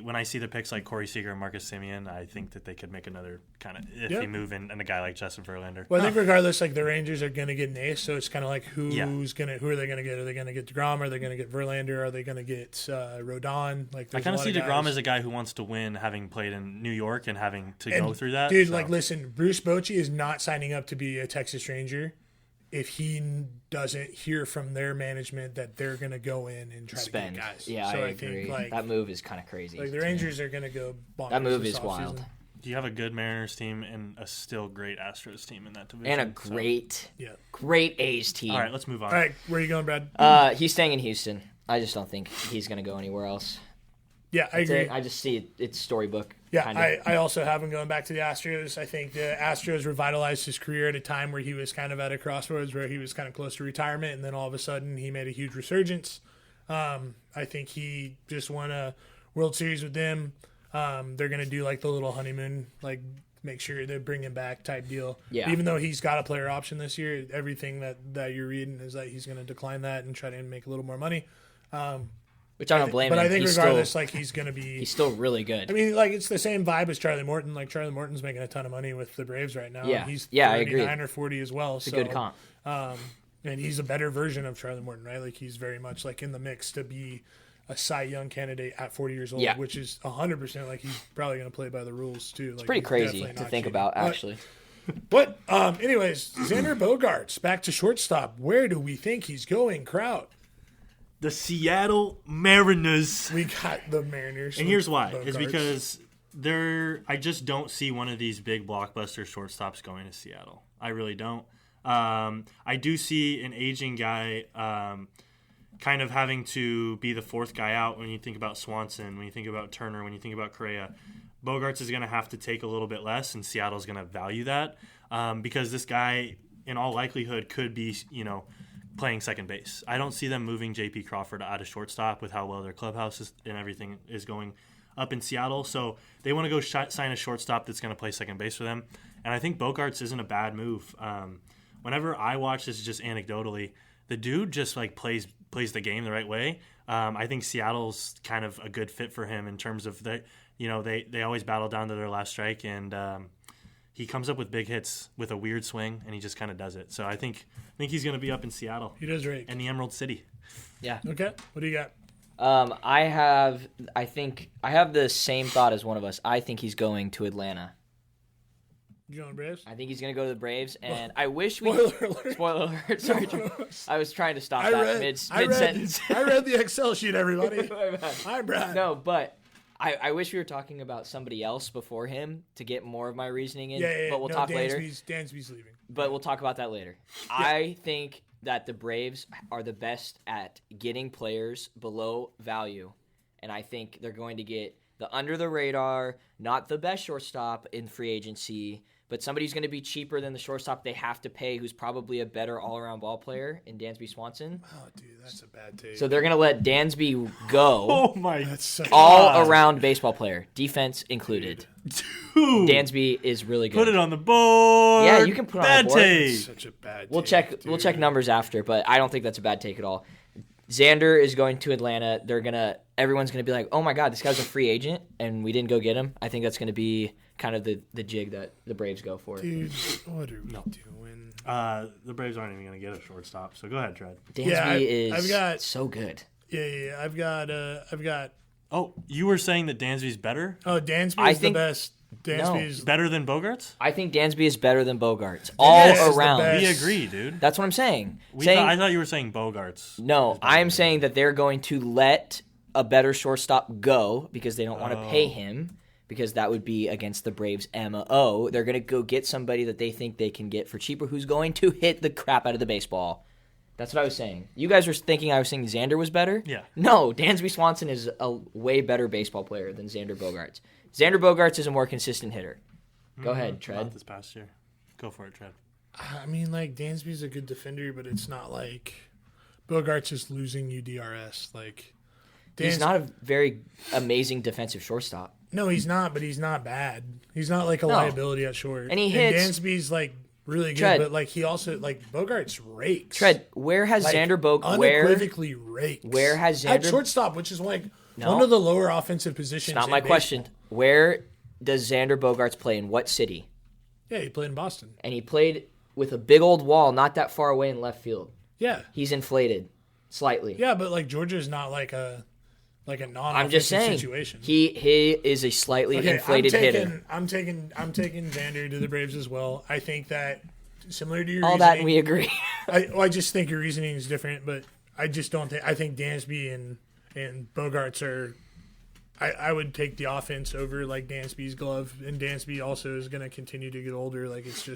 when I see the picks like Corey Seager and Marcus Semien, I think that they could make another kind of iffy move in a guy like Justin Verlander. Well, I think regardless, like the Rangers are going to get an ace, so it's kind of like who are they going to get? Are they going to get DeGrom? Are they going to get Verlander? Are they going to get Rodon? Like I kind of see DeGrom as a guy who wants to win, having played in New York and having to go through that. Dude, like listen, Bruce Bochy is not signing up to be a Texas Ranger if he doesn't hear from their management that they're going to go in and try to get guys. Yeah, so I agree. Think, that move is kind of crazy. Like the Rangers are going to go bonkers. That move is wild. You have a good Mariners team and a still great Astros team in that division. And a great A's team. All right, let's move on. All right, where are you going, Brad? He's staying in Houston. I just don't think he's going to go anywhere else. Yeah, I agree. I just see it's storybook. Yeah, I also have him going back to the Astros. I think the Astros revitalized his career at a time where he was kind of at a crossroads where he was kind of close to retirement, and then all of a sudden he made a huge resurgence. I think he just won a World Series with them. They're going to do like the little honeymoon, like make sure they bring him back type deal. Yeah. Even though he's got a player option this year, everything that you're reading is that he's going to decline that and try to make a little more money. Which I don't blame him. But I think regardless, like he's going to be... He's still really good. I mean, like it's the same vibe as Charlie Morton. Like Charlie Morton's making a ton of money with the Braves right now. Yeah, he's I agree. 39 or 40 as well. It's a good comp. And he's a better version of Charlie Morton, right? Like he's very much like in the mix to be a Cy Young candidate at 40 years old, which is 100% like he's probably going to play by the rules too. It's like, pretty crazy to think about, actually. But anyways, Xander Bogaerts back to shortstop. Where do we think he's going, Kraut? The Seattle Mariners. We got the Mariners. And here's why. Bogaerts. It's because I just don't see one of these big blockbuster shortstops going to Seattle. I really don't. I do see an aging guy kind of having to be the fourth guy out when you think about Swanson, when you think about Turner, when you think about Correa. Bogaerts is going to have to take a little bit less, and Seattle's going to value that because this guy, in all likelihood, could be, playing second base. I don't see them moving J.P. Crawford out of shortstop with how well their clubhouse and everything is going up in Seattle. So they want to go sign a shortstop that's going to play second base for them. And I think Bogaerts isn't a bad move. Whenever I watch, this is just anecdotally, the dude just like plays the game the right way. I think Seattle's kind of a good fit for him in terms of they always battle down to their last strike, and he comes up with big hits with a weird swing, and he just kind of does it. So I think he's going to be up in Seattle. He does rake. And the Emerald City. Yeah. Okay. What do you got? I have the same thought as one of us. I think he's going to Atlanta. You going Braves? I think he's going to go to the Braves, and I wish we... Spoiler alert. Spoiler alert. Sorry, I was trying to stop that mid-sentence. I read the Excel sheet, everybody. Hi, Brad. No, but I wish we were talking about somebody else before him to get more of my reasoning in, but we'll talk later. Dansby's leaving. But we'll talk about that later. Yeah. I think that the Braves are the best at getting players below value, and I think they're going to get the under-the-radar, not the best shortstop in free agency, but somebody who's going to be cheaper than the shortstop they have to pay, who's probably a better all-around ball player in Dansby Swanson. Oh, dude, that's a bad take. So they're going to let Dansby go. Oh, my God. All-around baseball player, defense included. Dude. Dansby is really good. Put it on the board. Yeah, you can put it on the board. Bad take. Such a bad We'll take. We'll check numbers after, but I don't think that's a bad take at all. Xander is going to Atlanta. Everyone's gonna be like, "Oh my God, this guy's a free agent, and we didn't go get him." I think that's gonna be kind of the jig that the Braves go for. Dude, what are we doing? The Braves aren't even gonna get a shortstop. So go ahead, Tread. Dansby is so good. Yeah. I've got. Oh, you were saying that Dansby's better? Oh, Dansby is the best. Dansby's better than Bogarts? I think Dansby is better than Bogarts all around. We agree, dude. That's what I'm saying. I thought you were saying Bogarts. No, I'm saying that they're going to let a better shortstop go because they don't want to pay him because that would be against the Braves' MO. They're going to go get somebody that they think they can get for cheaper who's going to hit the crap out of the baseball. That's what I was saying. You guys were thinking I was saying Xander was better? Yeah. No, Dansby Swanson is a way better baseball player than Xander Bogaerts. Xander Bogaerts is a more consistent hitter. Go ahead, Tread. Not this past year. Go for it, Tread. I mean, like, Dansby's a good defender, but it's not like Bogaerts is losing you DRS. Like, he's not a very amazing defensive shortstop. No, he's not, but he's not bad. He's not like a liability at short. And he hits. Dansby's like really good, but like he also like Bogaerts rakes. Tread, where has Xander unequivocally rakes? Where has Xander at shortstop, which is like one of the lower offensive positions? It's not my question. Where does Xander Bogaerts play? In what city? Yeah, he played in Boston. And he played with a big old wall not that far away in left field. Yeah. He's inflated slightly. Yeah, but like Georgia's not like a non-offensive I'm just saying, situation. He is a slightly inflated hitter. I'm taking Xander to the Braves as well. I think that similar to your all reasoning, that we agree. I just think your reasoning is different, but I just don't think. I think Dansby and Bogaerts are. I would take the offense over like Dansby's glove, and Dansby also is going to continue to get older. Like it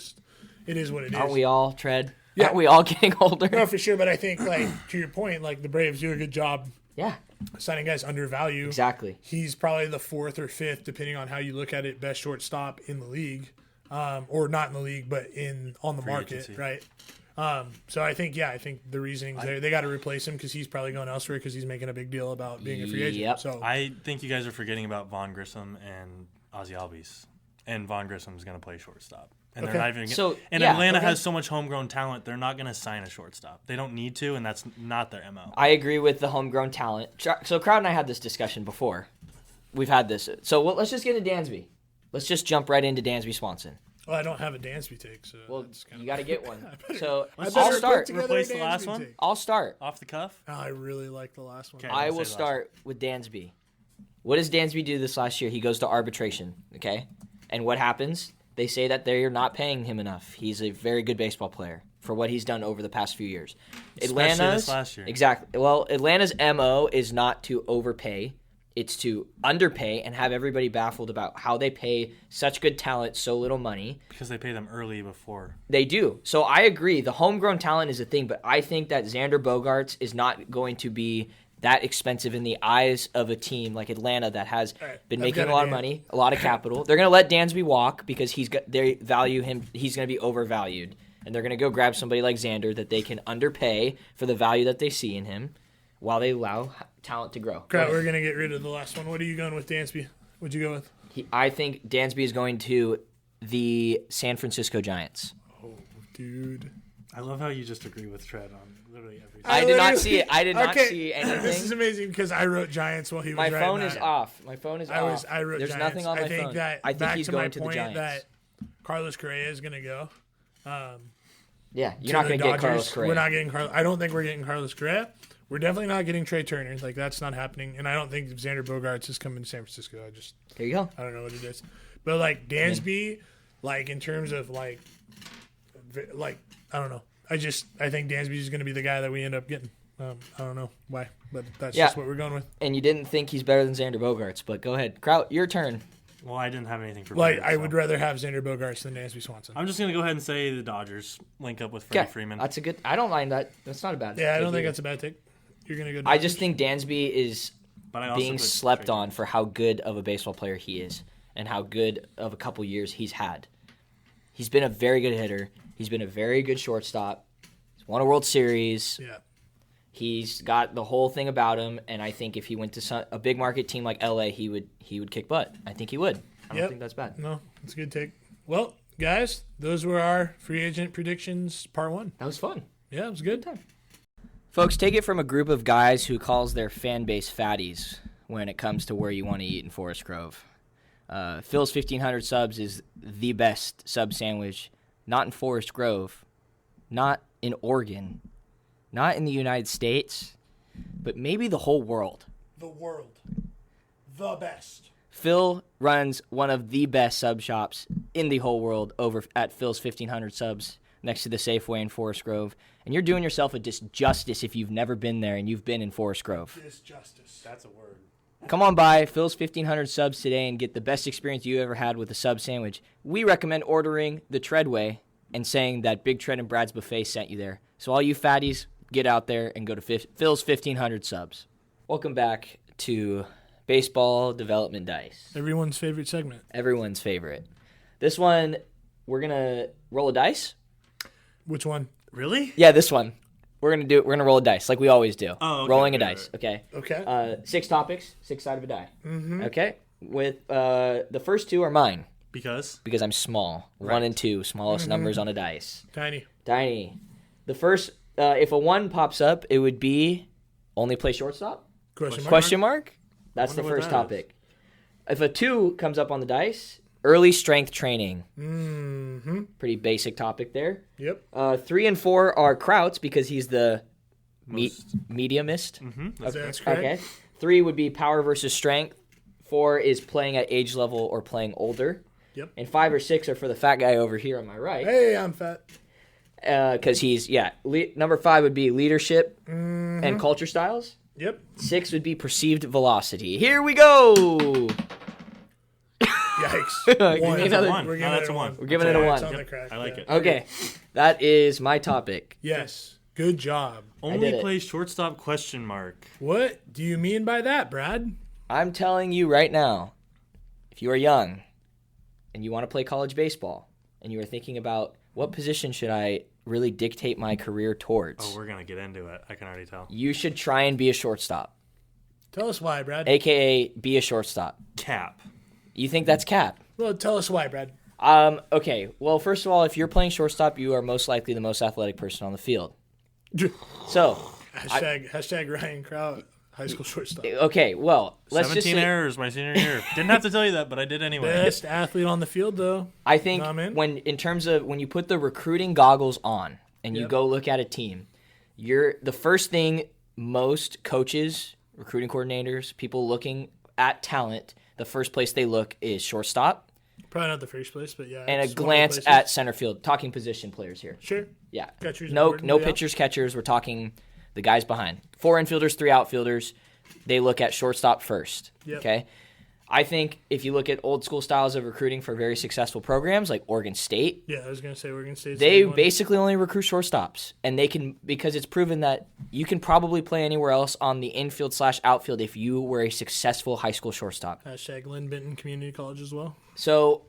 is what it is. Aren't we all, Tread? Yeah. Aren't we all getting older? No, for sure. But I think like to your point, like the Braves do a good job. Yeah. Signing guys under value. Exactly. He's probably the fourth or fifth, depending on how you look at it, best shortstop in the league, or not in the league, but on the market, right? So I think the reasoning's there. They got to replace him because he's probably going elsewhere because he's making a big deal about being a free agent. Yep. So I think you guys are forgetting about Vaughn Grissom and Ozzie Albies, and Vaughn Grissom's going to play shortstop. And they're not even. Atlanta has so much homegrown talent; they're not going to sign a shortstop. They don't need to, and that's not their MO. I agree with the homegrown talent. So Crowd and I had this discussion before. We've had this. So let's just get into Dansby. Let's just jump right into Dansby Swanson. Well, I don't have a Dansby take, so you got to get one. So I'll start. Replace the last one. I'll start Off the cuff. I really like the last one. Okay. I will start with Dansby. What does Dansby do this last year? He goes to arbitration. Okay, and what happens? They say that they're not paying him enough. He's a very good baseball player for what he's done over the past few years. Especially this last year. Exactly. Well, Atlanta's MO is not to overpay. It's to underpay and have everybody baffled about how they pay such good talent so little money. Because they pay them early before. They do. So I agree. The homegrown talent is a thing, but I think that Xander Bogaerts is not going to be that expensive in the eyes of a team like Atlanta that has been making a lot of money, a lot of capital. They're going to let Dansby walk because they value him. He's going to be overvalued. And they're going to go grab somebody like Xander that they can underpay for the value that they see in him while they allow talent to grow. Crap, we're going to get rid of the last one. What are you going with, Dansby? What'd you go with? I think Dansby is going to the San Francisco Giants. Oh, dude. I love how you just agree with Tread on literally everything. I did not see it. I did not see anything. This is amazing because I wrote Giants while he was My writing phone that. is off. My phone is off. I wrote There's Giants. nothing on my phone. I think back he's to going my to the point Giants. that Carlos Correa is going to go. Yeah, you're not going to get Carlos Correa. We're not getting Carlos. I don't think we're getting Carlos Correa. We're definitely not getting Trey Turner. Like, that's not happening. And I don't think Xander Bogaerts is coming to San Francisco. There you go. I don't know what it is. But, like, Dansby, like, in terms of, like, I don't know. I think Dansby is going to be the guy that we end up getting. I don't know why, but that's just what we're going with. And you didn't think he's better than Xander Bogaerts, but go ahead. Kraut, your turn. Well, I didn't have anything for I would rather have Xander Bogaerts than Dansby Swanson. I'm just going to go ahead and say the Dodgers link up with Freddie Freeman. That's a good – I don't mind that. That's not a bad Yeah, I don't think that's a bad take. You're going to go Dodgers. I just think Dansby is being slept Trey on for how good of a baseball player he is and how good of a couple years he's had. He's been a very good hitter. He's been a very good shortstop. He's won a World Series. Yeah. He's got the whole thing about him, and I think if he went to a big market team like LA, he would kick butt. I think he would. I don't think that's bad. No, it's a good take. Well, guys, those were our free agent predictions, part 1. That was fun. Yeah, it was a good time. Folks, take it from a group of guys who calls their fan base fatties when it comes to where you want to eat in Forest Grove. Phil's 1,500 subs is the best sub sandwich, not in Forest Grove, not in Oregon, not in the United States, but maybe the whole world. The world. The best. Phil runs one of the best sub shops in the whole world over at Phil's 1,500 subs next to the Safeway in Forest Grove. And you're doing yourself a disjustice if you've never been there and you've been in Forest Grove. Disjustice. That's a word. Come on by Phil's 1,500 subs today and get the best experience you ever had with a sub sandwich. We recommend ordering the Treadway and saying that Big Tread and Brad's Buffet sent you there. So all you fatties, get out there and go to Phil's 1,500 subs. Welcome back to Baseball Development Dice. Everyone's favorite segment. Everyone's favorite. This one, we're going to roll a dice. Which one? Really? Yeah, this one. We're gonna roll a dice like we always do. Oh, okay. Rolling a dice. Okay. Okay. 6 topics, 6 sides of a die. Mm-hmm. Okay. With the first 2 are mine Because I'm small. Right. 1 and 2, smallest numbers on a dice. Tiny. The first, if a 1 pops up, it would be only play shortstop. Question mark. That's the first topic. Is. If a 2 comes up on the dice, early strength training. Mm-hmm. Pretty basic topic there. Yep. 3 and 4 are Krauts because he's the mediumist. Mm-hmm. That's correct. Okay. 3 would be power versus strength. 4 is playing at age level or playing older. Yep. And 5 or 6 are for the fat guy over here on my right. Hey, I'm fat. Because he's, number 5 would be leadership and culture styles. Yep. 6 would be perceived velocity. Here we go. Yikes. One. Another- That's a 1. We're No, giving that's it a a 1. We're giving it a 1. On the crack. I like Yeah. it. Okay. That is my topic. Yes. Good job. did Only it. play shortstop question mark. What do you mean by that, Brad? I'm telling you right now, if you are young and you want to play college baseball and you are thinking about what position should I really dictate my career towards, Oh, we're going to get into it. I can already tell. you should try and be a shortstop, Tell us why, Brad. a.k.a. be a shortstop. Cap. You think that's cap? Well, tell us why, Brad. Okay. Well, first of all, if you're playing shortstop, you are most likely the most athletic person on the field. So, Hashtag Ryan Kraut, high school shortstop. okay, well, let's 17 just say, errors my senior year. Didn't have to tell you that, but I did anyway. Best athlete on the field, though. I think Nah, man. when you put the recruiting goggles on and you Yep. go look at a team, the first thing most coaches, recruiting coordinators, people looking at talent, the first place they look is shortstop Probably not the first place, but yeah. and a it's one of the glance places. at center field. Talking position players here. Sure. Yeah. Catchers No important, yeah. pitchers, catchers. We're talking the guys behind. 4 infielders, 3 outfielders. They look at shortstop first. Yep. Okay. I think if you look at old school styles of recruiting for very successful programs like Oregon State, Yeah, I was going to say Oregon State's they the one. basically only recruit shortstops, and they can, because it's proven that you can probably play anywhere else on the infield / outfield if you were a successful high school shortstop. Hashtag Lynn Benton Community College as well. So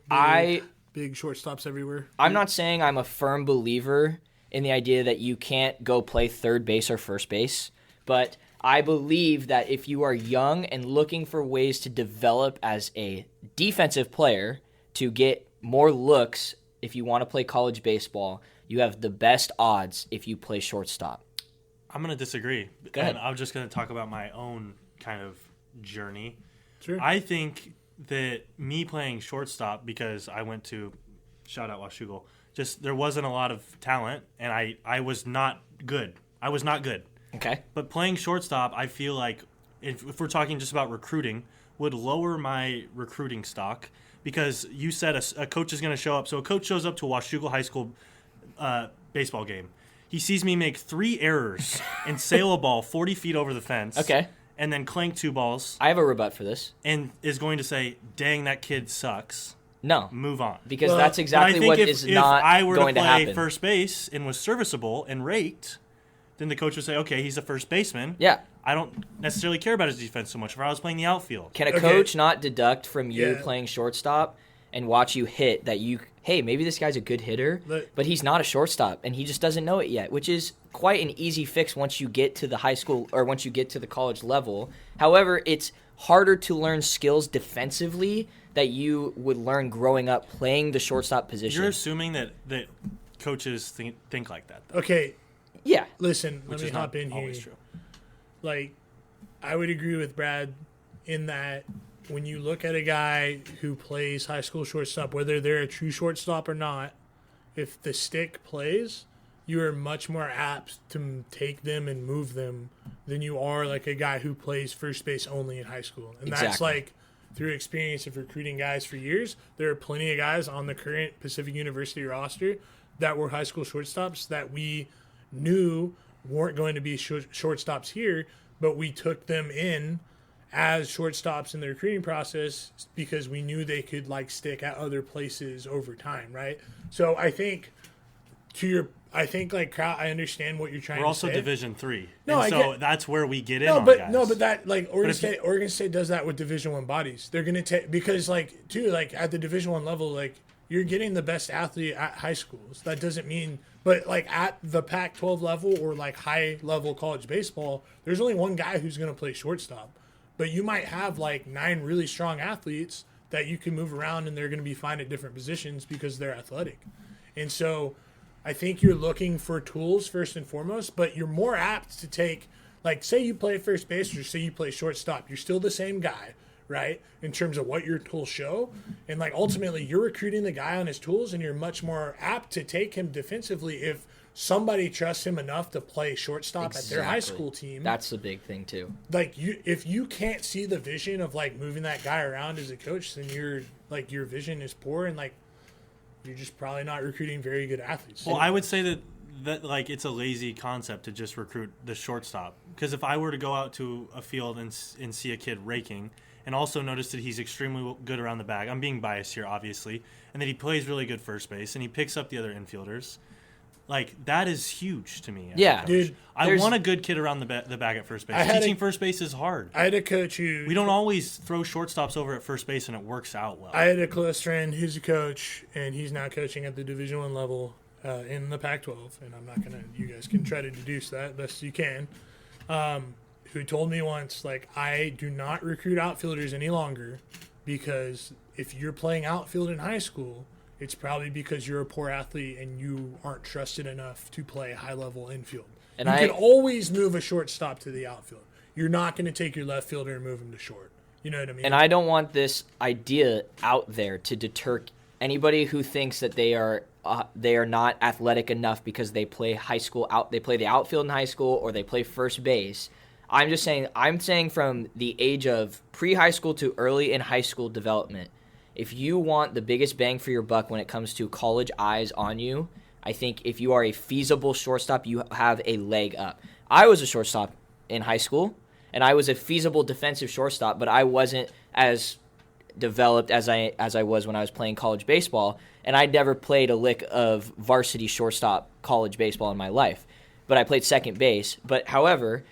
Big shortstops everywhere. I'm not saying I'm a firm believer in the idea that you can't go play third base or first base, but I believe that if you are young and looking for ways to develop as a defensive player to get more looks if you want to play college baseball, you have the best odds if you play shortstop. I'm going to disagree. Go ahead. And I'm just going to talk about my own kind of journey. Sure. I think that me playing shortstop, because I went to, shout out Washougal, just there wasn't a lot of talent, and I was not good. I was not good. Okay. But playing shortstop, I feel like, if we're talking just about recruiting, would lower my recruiting stock, because you said a coach is going to show up. So a coach shows up to a Washougal High School baseball game. He sees me make 3 errors and sail a ball 40 feet over the fence. Okay. And then clank 2 balls. I have a rebut for this. And is going to say, dang, that kid sucks. No. Move on. Because that's exactly what is not if I were going to to play happen. first base and was serviceable and raked, then the coach would say, okay, he's a first baseman. Yeah. I don't necessarily care about his defense so much if I was playing the outfield. Can a coach not deduct from you playing shortstop and watch you hit that hey, maybe this guy's a good hitter, but he's not a shortstop, and he just doesn't know it yet, which is quite an easy fix once you get to the high school or once you get to the college level. However, it's harder to learn skills defensively that you would learn growing up playing the shortstop position. You're assuming that coaches think like that, though. Okay. Yeah. Listen, Which let me is hop not in here. always true. Like, I would agree with Brad in that when you look at a guy who plays high school shortstop, whether they're a true shortstop or not, if the stick plays, you are much more apt to take them and move them than you are like a guy who plays first base only in high school. And that's like through experience of recruiting guys for years. There are plenty of guys on the current Pacific University roster that were high school shortstops that we knew weren't going to be shortstops here, but we took them in as shortstops in the recruiting process because we knew they could like stick at other places over time, right? So I think like I understand what you're trying to say. We're also Division III. No, so that's where we get in on guys. No, but that like Oregon State does that with Division I bodies. They're gonna take because like at the Division I level, like you're getting the best athlete at high schools. That doesn't mean, but like at the Pac-12 level or like high level college baseball, there's only one guy who's gonna play shortstop. But you might have like 9 really strong athletes that you can move around and they're going to be fine at different positions because they're athletic. And so I think you're looking for tools first and foremost, but you're more apt to take, like, say you play first base or say you play shortstop. You're still the same guy, right, in terms of what your tools show. And, like, ultimately you're recruiting the guy on his tools and you're much more apt to take him defensively if somebody trusts him enough to play shortstop at their high school team. That's the big thing too. Like if you can't see the vision of like moving that guy around as a coach, then your vision is poor and like you're just probably not recruiting very good athletes. Well, I would say that like it's a lazy concept to just recruit the shortstop, because if I were to go out to a field and see a kid raking and also notice that he's extremely good around the bag, I'm being biased here obviously, and that he plays really good first base and he picks up the other infielders. Like, that is huge to me. Yeah. Dude, I want a good kid around the bag at first base. Teaching first base is hard. I had a coach who... We don't always throw shortstops over at first base and it works out well. I had a close friend who's a coach, and he's now coaching at the Division I level in the Pac-12, and I'm not going to... You guys can try to deduce that best you can. Who told me once, like, I do not recruit outfielders any longer because if you're playing outfield in high school... It's probably because you're a poor athlete and you aren't trusted enough to play high-level infield. And you can always move a shortstop to the outfield. You're not going to take your left fielder and move him to short. You know what I mean? And I don't want this idea out there to deter anybody who thinks that they are not athletic enough because they play high school they play the outfield in high school or they play first base. I'm saying from the age of pre-high school to early in high school development. If you want the biggest bang for your buck when it comes to college eyes on you, I think if you are a feasible shortstop, you have a leg up. I was a shortstop in high school, and I was a feasible defensive shortstop, but I wasn't as developed as I was when I was playing college baseball, and I never played a lick of varsity shortstop college baseball in my life. But I played second base. But however,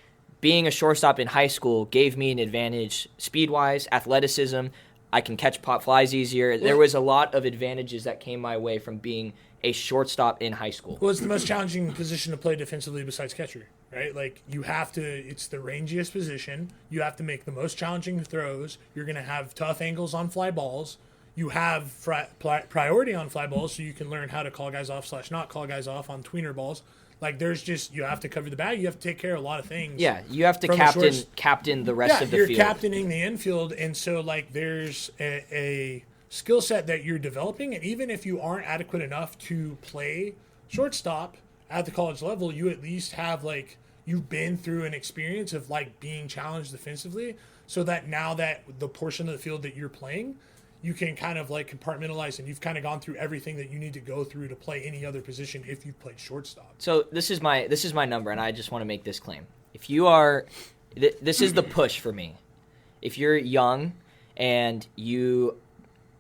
being a shortstop in high school gave me an advantage speed-wise, athleticism. I can catch pop flies easier. There was a lot of advantages that came my way from being a shortstop in high school. Well, it's the most challenging position to play defensively besides catcher, right? Like, you have to – it's the rangiest position. You have to make the most challenging throws. You're going to have tough angles on fly balls. you have priority on fly balls, so you can learn how to call guys off / not call guys off on tweener balls. Like, there's just, you have to cover the bag. You have to take care of a lot of things. Yeah, you have to captain the rest of the field. You're captaining the infield, and so, like, there's a skill set that you're developing, and even if you aren't adequate enough to play shortstop at the college level, you at least have, like, you've been through an experience of, like, being challenged defensively, so that now that the portion of the field that you're playing, you can kind of like compartmentalize, and you've kind of gone through everything that you need to go through to play any other position if you've played shortstop. So this is my number, and I just want to make this claim. If you are, this is the push for me. If you're young and you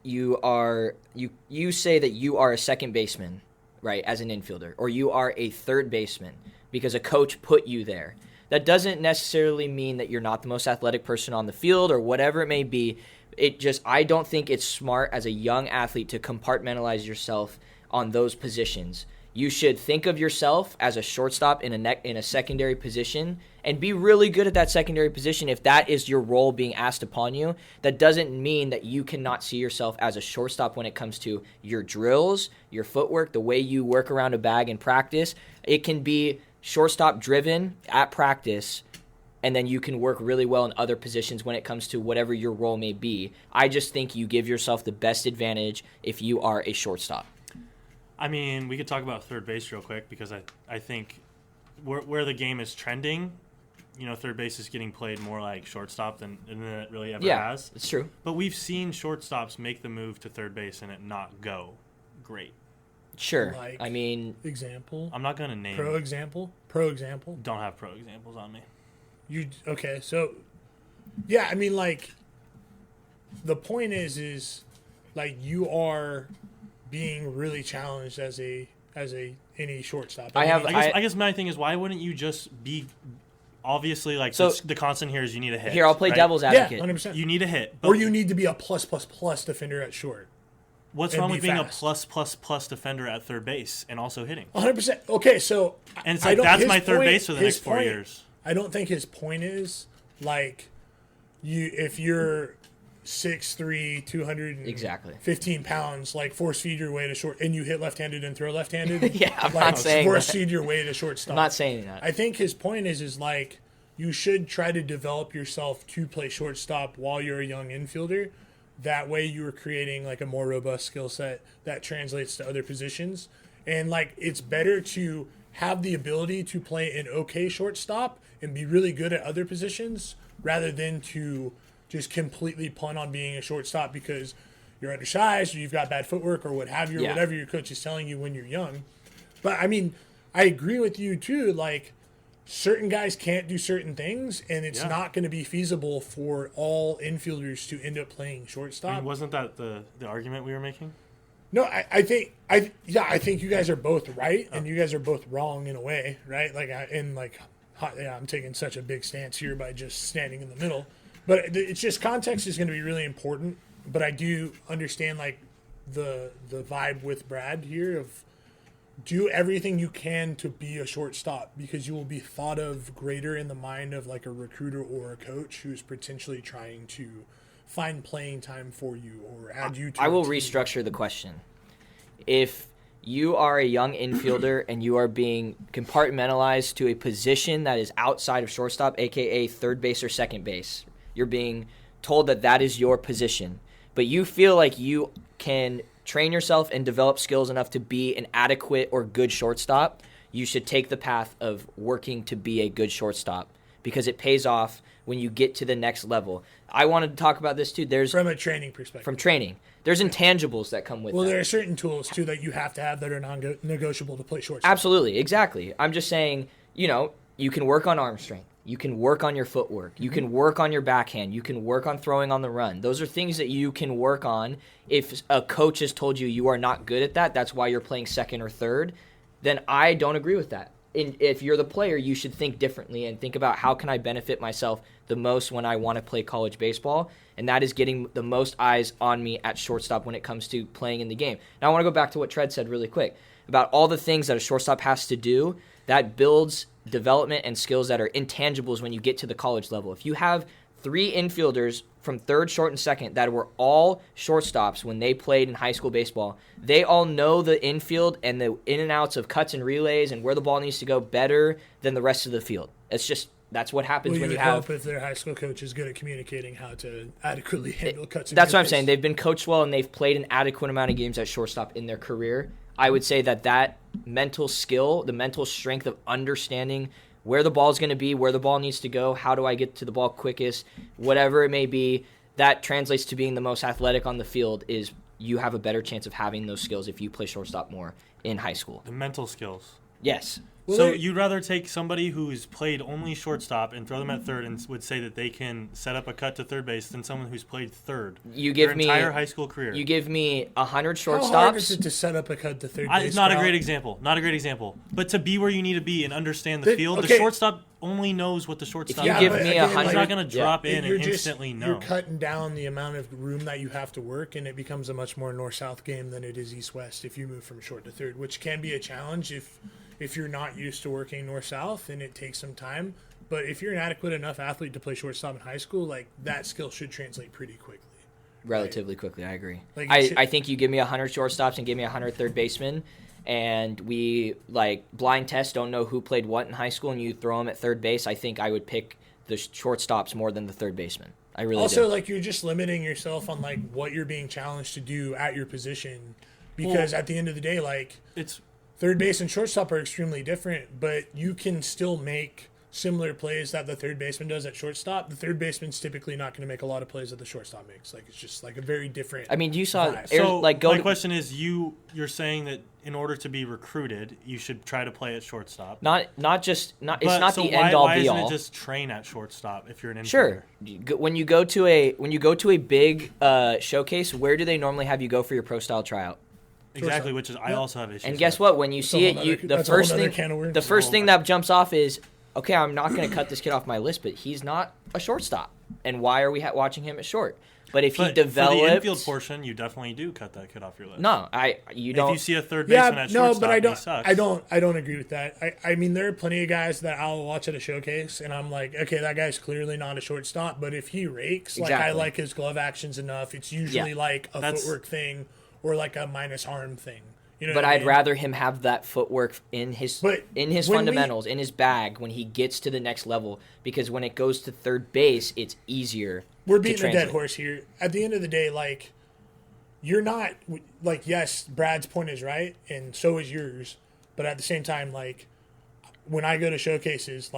say that you are a second baseman, right, as an infielder, or you are a third baseman because a coach put you there, that doesn't necessarily mean that you're not the most athletic person on the field or whatever it may be. I don't think it's smart as a young athlete to compartmentalize yourself on those positions. You should think of yourself as a shortstop in a secondary position and be really good at that secondary position if that is your role being asked upon you. That doesn't mean that you cannot see yourself as a shortstop when it comes to your drills, your footwork, the way you work around a bag in practice. It can be shortstop driven at practice, and then you can work really well in other positions when it comes to whatever your role may be. I just think you give yourself the best advantage if you are a shortstop. I mean, we could talk about third base real quick because I think where the game is trending, third base is getting played more like shortstop than it really ever has. It's true. But we've seen shortstops make the move to third base and it not go great. Sure. Like, I mean, example. I'm not going to name. Pro example. Don't have pro examples on me. Okay, so yeah, I mean, like, the point is like, you are being really challenged as any shortstop. I guess my thing is, why wouldn't you just be obviously like, so the constant here is you need a hit. Here, I'll play devil's advocate. Yeah, 100%. You need a hit, or you need to be a plus defender at short. What's wrong with being a plus defender at third base and also hitting? 100%. Okay, so and it's like that's my third base for the next 4 years. I don't think his point is like if you're 6'3", 215 pounds, like force feed your way to short, and you hit left-handed and throw left-handed. Yeah, I'm not saying force feed your way to shortstop. I'm not saying that. I think his point is like, you should try to develop yourself to play shortstop while you're a young infielder. That way you are creating like a more robust skill set that translates to other positions. And like, it's better to have the ability to play an okay shortstop and be really good at other positions rather than to just completely punt on being a shortstop because you're undersized or you've got bad footwork or what have you, or whatever your coach is telling you when you're young. But I mean, I agree with you too. Like, certain guys can't do certain things, and it's not going to be feasible for all infielders to end up playing shortstop. I mean, wasn't that the argument we were making? No, I think you guys are both right, and you guys are both wrong in a way, right? Like, I'm taking such a big stance here by just standing in the middle, but it's just context is going to be really important. But I do understand like the vibe with Brad here of do everything you can to be a shortstop because you will be thought of greater in the mind of like a recruiter or a coach who's potentially trying to find playing time for you or add you to I will restructure the question. If you are a young infielder and you are being compartmentalized to a position that is outside of shortstop, aka third base or second base, you're being told that is your position, but you feel like you can train yourself and develop skills enough to be an adequate or good shortstop, you should take the path of working to be a good shortstop because it pays off when you get to the next level. I wanted to talk about this too. From a training perspective. From training. There's intangibles that come with Well, that. there are certain tools too that you have to have that are non-negotiable to play shortstop. Absolutely, exactly. I'm just saying, you can work on arm strength. You can work on your footwork. You can work on your backhand. You can work on throwing on the run. Those are things that you can work on. If a coach has told you are not good at that, that's why you're playing second or third, then I don't agree with that. And if you're the player, you should think differently and think about how can I benefit myself the most when I want to play college baseball, and that is getting the most eyes on me at shortstop when it comes to playing in the game. Now I want to go back to what Tread said really quick about all the things that a shortstop has to do that builds development and skills that are intangibles when you get to the college level. If you have 3 infielders from third, short, and second that were all shortstops when they played in high school baseball. They all know the infield and the in and outs of cuts and relays and where the ball needs to go better than the rest of the field. It's just that's what happens when you have. Hope if their high school coach is good at communicating how to adequately handle cuts. That's what I'm saying. They've been coached well and they've played an adequate amount of games at shortstop in their career. I would say that mental skill, the mental strength of understanding where the ball is going to be, where the ball needs to go, how do I get to the ball quickest, whatever it may be, that translates to being the most athletic on the field. Is you have a better chance of having those skills if you play shortstop more in high school. The mental skills. Yes. So you'd rather take somebody who's played only shortstop and throw them at third and would say that they can set up a cut to third base than someone who's played third their entire high school career. You give me 100 shortstops. How hard is it to set up a cut to third base? Not a great example. But to be where you need to be and understand the field, the shortstop only knows what the shortstop does. If you give me 100, he's not going to drop in and instantly know. You're cutting down the amount of room that you have to work, and it becomes a much more north-south game than it is east-west if you move from short to third, which can be a challenge if you're not used to working north-south and it takes some time. But if you're an adequate enough athlete to play shortstop in high school, like that skill should translate pretty quickly. Relatively quickly, I agree. I think you give me 100 shortstops and give me 100 third basemen, and we blind test, don't know who played what in high school, and you throw them at third base, I think I would pick the shortstops more than the third baseman. I really do. Also, you're just limiting yourself on what you're being challenged to do at your position, because at the end of the day, it's third base and shortstop are extremely different, but you can still make similar plays that the third baseman does at shortstop. The third baseman's typically not going to make a lot of plays that the shortstop makes. It's just a very different. I mean, you saw. My question is, you're saying that in order to be recruited, you should try to play at shortstop. It's not the end all be all. Why isn't it just train at shortstop if you're an infielder? Sure. When you go to a big showcase, where do they normally have you go for your pro style tryout? Exactly, which is I also have issues. And guess what? When you see it, the first thing that jumps off is, okay, I'm not going to cut this kid off my list, but he's not a shortstop. And why are we watching him at short? But if he developed for the infield portion, you definitely do cut that kid off your list. No, you don't. If you see a third baseman at shortstop, but he sucks. I don't agree with that. I mean, there are plenty of guys that I'll watch at a showcase, and I'm like, okay, that guy's clearly not a shortstop. But if he rakes, I like his glove actions enough. It's usually a footwork thing or a minus arm thing. But I'd rather him have that footwork in his fundamentals, in his bag when he gets to the next level, because when it goes to third base, it's easier. We're beating a dead horse here. At the end of the day, you're not yes, Brad's point is right, and so is yours. But at the same time, when I go to showcases,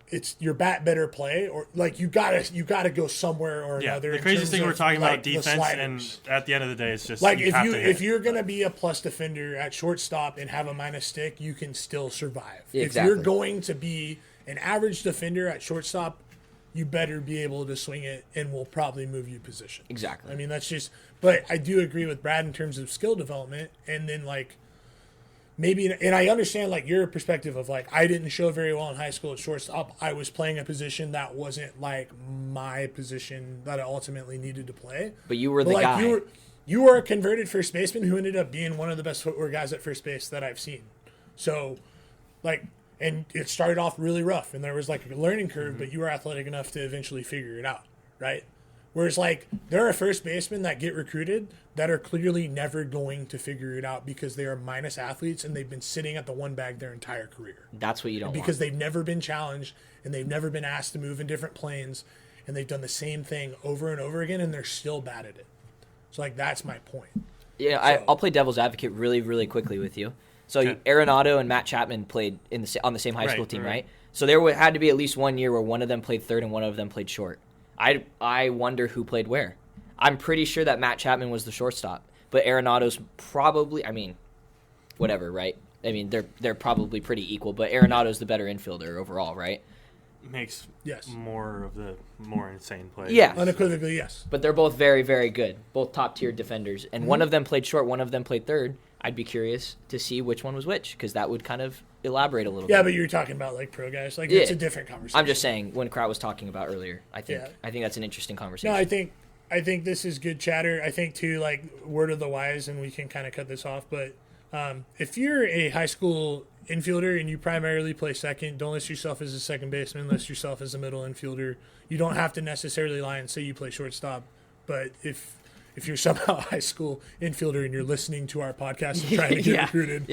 it's your bat better play, or you gotta go somewhere or another. The craziest thing we're talking about defense, and at the end of the day, it's just if you're gonna be a plus defender at shortstop and have a minus stick, you can still survive. Exactly. If you're going to be an average defender at shortstop, you better be able to swing it, and we'll probably move you position. Exactly. I mean, that's just. But I do agree with Brad in terms of skill development, and then maybe, and I understand your perspective of I didn't show very well in high school at shortstop. I was playing a position that wasn't my position that I ultimately needed to play. But you were the guy. You were a converted first baseman who ended up being one of the best footwork guys at first base that I've seen. So, and it started off really rough, and there was a learning curve, but you were athletic enough to eventually figure it out, right? Whereas, there are first basemen that get recruited that are clearly never going to figure it out because they are minus athletes and they've been sitting at the one bag their entire career. That's what you don't want. Because they've never been challenged and they've never been asked to move in different planes, and they've done the same thing over and over again, and they're still bad at it. So, that's my point. Yeah, I'll play devil's advocate really, really quickly with you. So, Arenado and Matt Chapman played on the same high school team, right? So, there had to be at least 1 year where one of them played third and one of them played short. I wonder who played where. I'm pretty sure that Matt Chapman was the shortstop, but Arenado's probably, whatever, right? They're probably pretty equal, but Arenado's the better infielder overall, right? Makes more of the more insane plays. Yeah. Unequivocally, yes. But they're both very, very good, both top-tier defenders. And one of them played short, one of them played third. I'd be curious to see which one was which, because that would kind of elaborate a little bit. Yeah, but you're talking about pro guys. It's a different conversation. I'm just saying, when Kraut was talking about earlier, I think that's an interesting conversation. No, I think this is good chatter. I think too, word of the wise, and we can kind of cut this off. But if you're a high school infielder and you primarily play second, don't list yourself as a second baseman. List yourself as a middle infielder. You don't have to necessarily lie and say you play shortstop. But if you're somehow a high school infielder and you're listening to our podcast and trying to get recruited,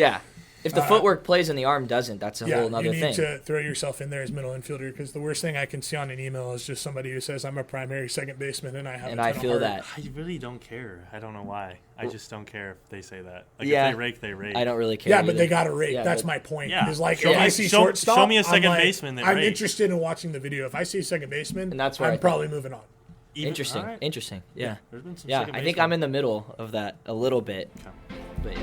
if the footwork plays and the arm doesn't, that's a whole other thing. You need to throw yourself in there as middle infielder, because the worst thing I can see on an email is just somebody who says I'm a primary second baseman and I have. And I feel that. I really don't care. I don't know why. I just don't care if they say that. Like, if they rake, they rake. I don't really care. Yeah, either. but they got to rake. That's my point. Yeah. Is like, if I see shortstop, show me a second baseman that I'm rake. interested in watching the video. If I see a second baseman, and that's where I'm probably moving on. Interesting. Yeah. There's been some I think I'm in the middle of that a little bit. Okay. But